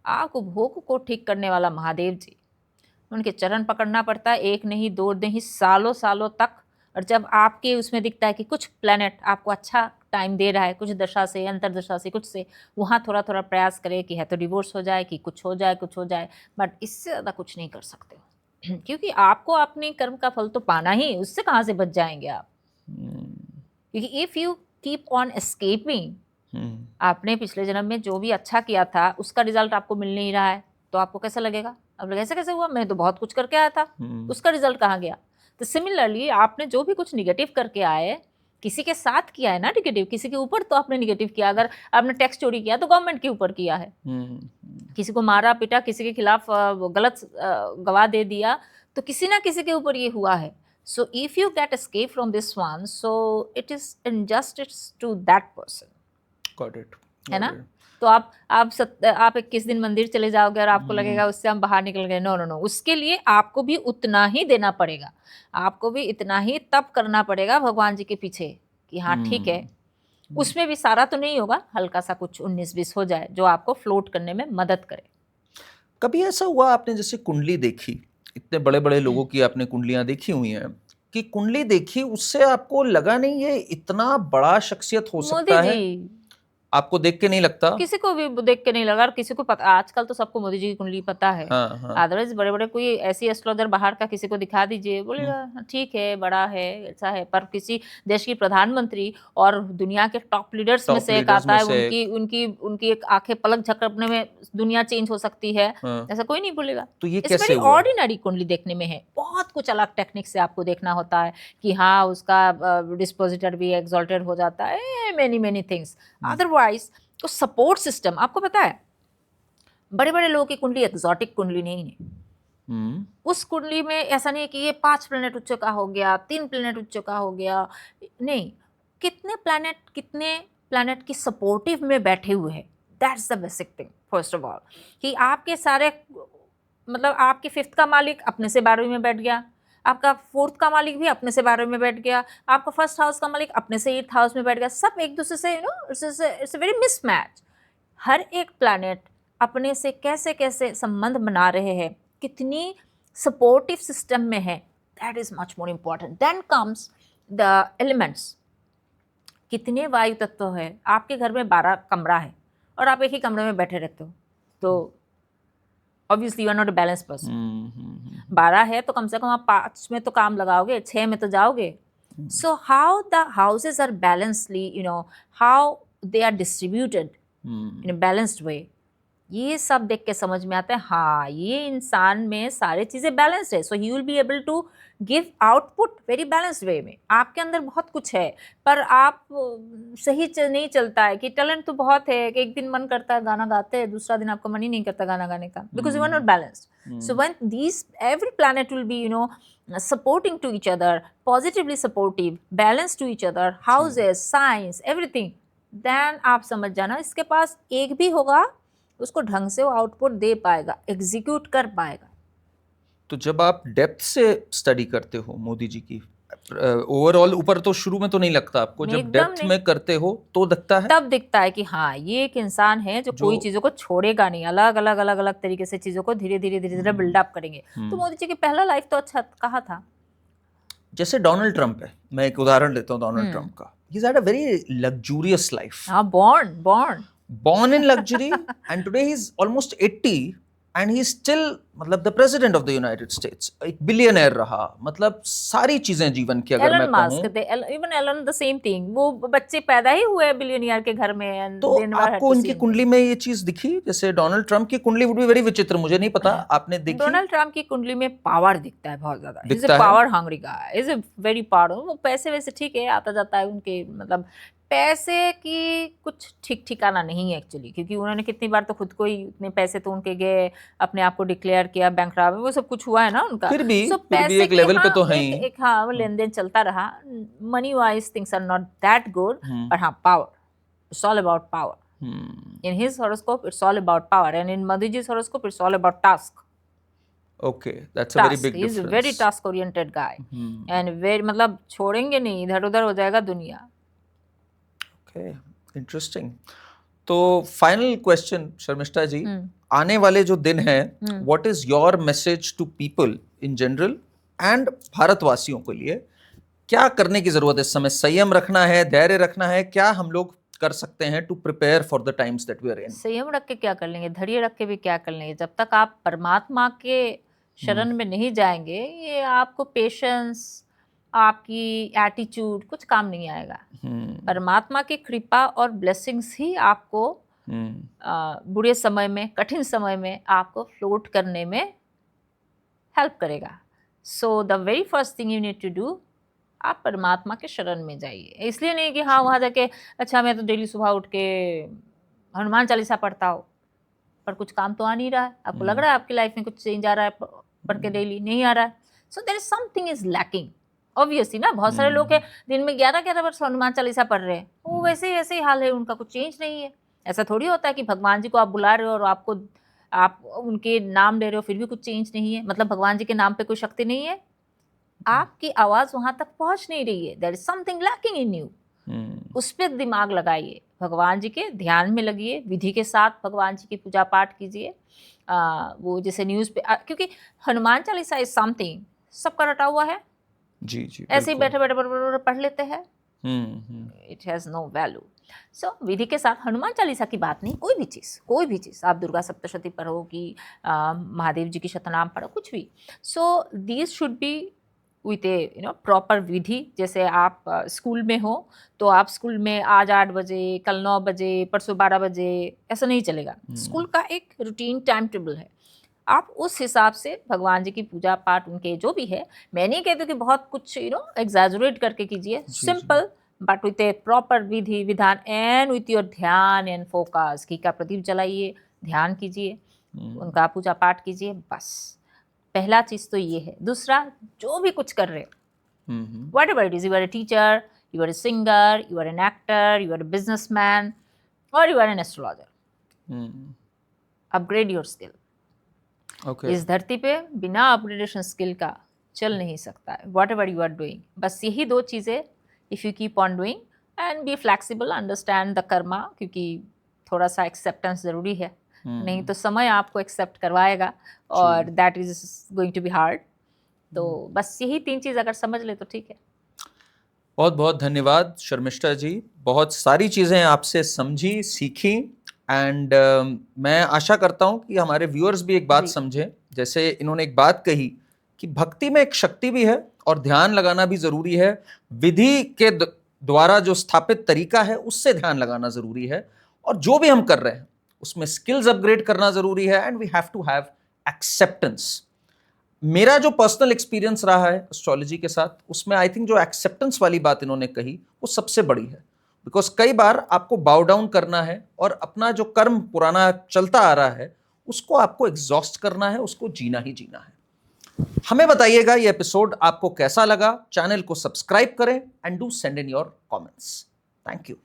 [SPEAKER 2] आपको भोग को ठीक करने वाला महादेव जी, उनके चरण पकड़ना पड़ता है, 1 नहीं 2 नहीं, सालों सालों तक और जब आपके उसमें दिखता है कि कुछ प्लैनेट आपको अच्छा टाइम दे रहा है, कुछ दशा से, अंतरदशा से, कुछ से, वहाँ थोड़ा थोड़ा प्रयास करें कि है तो डिवोर्स हो जाए, कि कुछ हो जाए, बट इससे ज़्यादा कुछ नहीं कर सकते हो क्योंकि आपको अपने कर्म का फल तो पाना ही, उससे कहाँ से बच जाएंगे आप? क्योंकि if you keep on escaping, आपने पिछले जन्म में जो भी अच्छा किया था उसका रिजल्ट आपको मिल नहीं रहा है, तो आपको कैसा लगेगा? अब ऐसे कैसे हुआ, मैं तो बहुत कुछ करके आया था, उसका रिजल्ट कहाँ गया? तो सिमिलरली आपने जो भी कुछ निगेटिव करके आए, किसी के साथ किया है ना निगेटिव, किसी के ऊपर तो आपने निगेटिव किया। अगर आपने टैक्स चोरी किया तो गवर्नमेंट के ऊपर किया है, किसी को मारा पीटा, किसी के खिलाफ गलत गवाह दे दिया, तो किसी ना किसी के ऊपर ये हुआ है। So if you get escape from this one, so it is injustice to that person.
[SPEAKER 1] Got it.
[SPEAKER 2] है ना? तो आप 21 दिन मंदिर चले जाओगे और आपको लगेगा उससे हम बाहर निकल गए, नो, उसके लिए आपको भी उतना ही देना पड़ेगा, आपको भी इतना ही तप करना पड़ेगा भगवान जी के पीछे कि हाँ ठीक है, उसमें भी सारा तो नहीं होगा, हल्का सा कुछ 19-20 हो जाए जो आपको फ्लोट करने में मदद करे।
[SPEAKER 1] कभी ऐसा हुआ आपने जैसे कुंडली देखी, इतने बड़े बड़े लोगों की आपने कुंडलियां देखी हुई हैं, कि कुंडली देखी उससे आपको लगा नहीं ये इतना बड़ा शख्सियत हो सकता है? आपको देख के नहीं लगता?
[SPEAKER 2] किसी को भी देख के नहीं लगा, और किसी को पता, आजकल तो सबको मोदी जी की कुंडली पता है। अदरवाइज बड़े बड़े कोई ऐसी एस्ट्रोलॉजर बाहर का किसी को दिखा दीजिए, बोलेगा ठीक है, बड़ा है, ऐसा है, पर किसी देश की प्रधानमंत्री और दुनिया के टॉप लीडर्स में से एक आता है, उनकी एक आंखें पलक झपकने में दुनिया चेंज हो सकती है, ऐसा कोई नहीं बोलेगा।
[SPEAKER 1] तो ये कैसे हुआ?
[SPEAKER 2] ऑर्डिनरी कुंडली देखने में है, बहुत कुछ अलग टेक्निक से आपको देखना होता है कि हाँ उसका डिस्पोजिटर भी एक्सॉल्टेड हो जाता है, मेनी थिंग्स। अदरवाइज तो सपोर्ट सिस्टम, आपको पता है बड़े बड़े लोगों की कुंडली एक्सॉटिक कुंडली नहीं है। उस कुंडली में ऐसा नहीं है कि ये 5 प्लैनेट उच्च का हो गया, 3 प्लैनेट उच्च का हो गया, नहीं, कितने प्लैनेट की सपोर्टिव में बैठे हुए हैं, that's the basic thing. First of all कि आपके सारे, मतलब आपके 5th का मालिक अपने से 12वीं में बैठ गया, आपका 4th का मालिक भी अपने से 12वीं में बैठ गया, आपका 1st हाउस का मालिक अपने से 8th हाउस में बैठ गया, सब एक दूसरे से इट्स अ वेरी मिसमैच। हर एक प्लैनेट अपने से कैसे कैसे संबंध बना रहे हैं, कितनी सपोर्टिव सिस्टम में है, that is much more important. Then comes the elements, कितने वायु तत्व है। आपके घर में 12 कमरा है और आप एक ही कमरे में बैठे रहते हो, तो obviously you are not a balance person. 12 है तो कम से कम आप 5 में तो काम लगाओगे, 6 में तो जाओगे। So how the houses are balancely, how they are distributed in a balanced way, ये सब देख के समझ में आता है हाँ ये इंसान में सारी चीज़ें बैलेंस्ड है। So he will be able to give output very balanced way में। आपके अंदर बहुत कुछ है पर आप सही नहीं चलता है, कि टैलेंट तो बहुत है कि एक दिन मन करता है गाना गाते हैं, दूसरा दिन आपको मन ही नहीं करता गाना गाने का, because you are not balanced. So when these every planet will be supporting to each other, positively supportive, balanced to each other, houses, signs, everything, then आप समझ जाना इसके पास एक भी होगा उसको ढंग से वो आउटपुट दे पाएगा, एग्जीक्यूट कर पाएगा।
[SPEAKER 1] तो जब आप डेप्थ से स्टडी करते हो मोदी जी की, ओवरऑल ऊपर तो शुरू में तो नहीं लगता आपको, जब डेप्थ में करते हो तो दिखता है,
[SPEAKER 2] तब दिखता है कि हाँ ये एक इंसान है जो कोई चीजों को छोड़ेगा नहीं, अलग अलग तरीके से चीजों को धीरे धीरे बिल्डअप करेंगे। तो मोदी जी की पहला लाइफ तो अच्छा कहा था।
[SPEAKER 1] जैसे डोनाल्ड ट्रंप है, मैं एक उदाहरण देता हूँ डोनाल्ड ट्रंप का। He's had a very luxurious life. Born in luxury, and today he's almost 80 and he's still मतलब the president of the United States, एक बिलियनर रहा, मतलब सारी चीजें जीवन की अगर मैं कहूँ,
[SPEAKER 2] even Elon the same thing, वो बच्चे पैदा ही हुए बिलियनियर के घर में।
[SPEAKER 1] तो आपको उनकी कुंडली में ये चीज दिखी? जैसे डोनाल्ड ट्रंप की कुंडली वुड बी वेरी विचित्र, मुझे नहीं पता, आपने देखी?
[SPEAKER 2] डोनाल्ड ट्रंप की कुंडली में पावर दिखता है बहुत ज्यादा, is a power hungry guy, is a very power. वो पैसे वैसे ठीक है आता जाता है उनके, मतलब पैसे की कुछ ठीक ठिकाना नहीं है एक्चुअली, क्योंकि उन्होंने कितनी बार तो खुद को ही इतने पैसे तो उनके गए, अपने आप को डिक्लेयर किया बैंकरप्ट, वो सब कुछ हुआ है ना उनका।
[SPEAKER 1] फिर भी एक लेवल पे तो है ही,
[SPEAKER 2] एक हाँ लेन देन चलता रहा। Money wise things are not that good, but हाँ power, it's all about power. In his horoscope it's all about power, and in Modi जी's horoscope it's all about task.
[SPEAKER 1] Okay, that's a very big difference.
[SPEAKER 2] He's a very task oriented guy, and very मतलब छोड़ेंगे नहीं, इधर उधर हो जाएगा दुनिया।
[SPEAKER 1] Okay, interesting. तो फाइनल क्वेश्चन शर्मिष्ठा जी, आने वाले जो दिन हैं, what is your message to people in general and भारतवासियों के लिए, क्या करने की जरूरत है इस समय? संयम रखना है, धैर्य रखना है, क्या हम लोग कर सकते हैं to prepare for the times that we are in?
[SPEAKER 2] संयम रख के क्या कर लेंगे, धैर्य रख के भी क्या कर लेंगे? जब तक आप परमात्मा के शरण में नहीं जाएंगे, ये आपको पेशेंस, आपकी एटीट्यूड कुछ काम नहीं आएगा। परमात्मा की कृपा और ब्लेसिंग्स ही आपको बुरे समय में, कठिन समय में आपको फ्लोट करने में हेल्प करेगा। So the very first thing you need to do, आप परमात्मा के शरण में जाइए। इसलिए नहीं कि हाँ वहाँ जाके अच्छा मैं तो डेली सुबह उठ के हनुमान चालीसा पढ़ता हूँ, पर कुछ काम तो आ नहीं रहा है। आपको लग रहा है आपकी लाइफ में कुछ चेंज आ रहा है पढ़ के डेली? नहीं आ रहा है। So there is something is lacking obviously ना। बहुत सारे लोग हैं दिन में 11-11 वर्ष हनुमान चालीसा पढ़ रहे हैं, वो वैसे ही हाल है, उनका कुछ चेंज नहीं है। ऐसा थोड़ी होता है कि भगवान जी को आप बुला रहे हो और आप उनके नाम ले रहे हो फिर भी कुछ चेंज नहीं है, मतलब भगवान जी के नाम पे कोई शक्ति नहीं है। आपकी आवाज वहां तक पहुंच नहीं रही है, there is something lacking in you. उस पर दिमाग लगाइए, भगवान जी के ध्यान में लगिए, विधि के साथ भगवान जी की पूजा पाठ कीजिए। वो जैसे न्यूज़ पे क्योंकि हनुमान चालीसा इज समथिंग सबका रटा हुआ है,
[SPEAKER 1] जी जी,
[SPEAKER 2] ऐसे ही बैठे बैठे पढ़ लेते हैं, इट हैज़ नो वैल्यू। सो विधि के साथ हनुमान चालीसा की बात नहीं, कोई भी चीज़ आप दुर्गा सप्तशती पढ़ो कि महादेव जी की शतनाम पढ़ो, कुछ भी। So these should be with a proper vidhi. जैसे आप स्कूल में हो तो आप स्कूल में आज 8 बजे, कल 9 बजे, परसों 12 बजे, ऐसा नहीं चलेगा। स्कूल का एक रूटीन टाइम टेबल है, आप उस हिसाब से भगवान जी की पूजा पाठ उनके जो भी है, मैं नहीं कहती कि बहुत कुछ एग्जैजरेट करके कीजिए, simple but with a proper vidhi vidhan and with your dhyan and focus. घी का प्रदीप जलाइए, ध्यान कीजिए, उनका पूजा पाठ कीजिए, बस पहला चीज तो ये है। दूसरा, जो भी कुछ कर रहे हो, whatever it is, you are a teacher, you are a singer, you are an actor, you are a businessman और you are an astrologer, upgrade your skill. इस धरती पे बिना अपग्रेडेशन स्किल का चल नहीं सकता है। Whatever you are doing, बस यही 2 चीज़ें if you keep on doing and be flexible, understand the karma, क्योंकि थोड़ा सा एक्सेप्टेंस ज़रूरी है, नहीं तो समय आपको एक्सेप्ट करवाएगा और that is going to be hard. तो बस यही 3 चीज़ अगर समझ ले तो ठीक है।
[SPEAKER 1] बहुत बहुत धन्यवाद शर्मिष्ठा जी, बहुत सारी चीज़ें आपसे समझी, सीखी एंड मैं आशा करता हूं कि हमारे व्यूअर्स भी एक बात समझें। जैसे इन्होंने एक बात कही कि भक्ति में एक शक्ति भी है और ध्यान लगाना भी जरूरी है, विधि के द्वारा जो स्थापित तरीका है उससे ध्यान लगाना जरूरी है, और जो भी हम कर रहे हैं उसमें स्किल्स अपग्रेड करना जरूरी है and we have to have acceptance. मेरा जो पर्सनल एक्सपीरियंस रहा है एस्ट्रोलॉजी के साथ, उसमें आई थिंक जो एक्सेप्टेंस वाली बात इन्होंने कही वो सबसे बड़ी है, बिकॉज कई बार आपको बाउ डाउन करना है और अपना जो कर्म पुराना चलता आ रहा है उसको आपको एग्जॉस्ट करना है, उसको जीना ही जीना है। हमें बताइएगा ये एपिसोड आपको कैसा लगा, चैनल को सब्सक्राइब करें and do send in your comments. Thank you.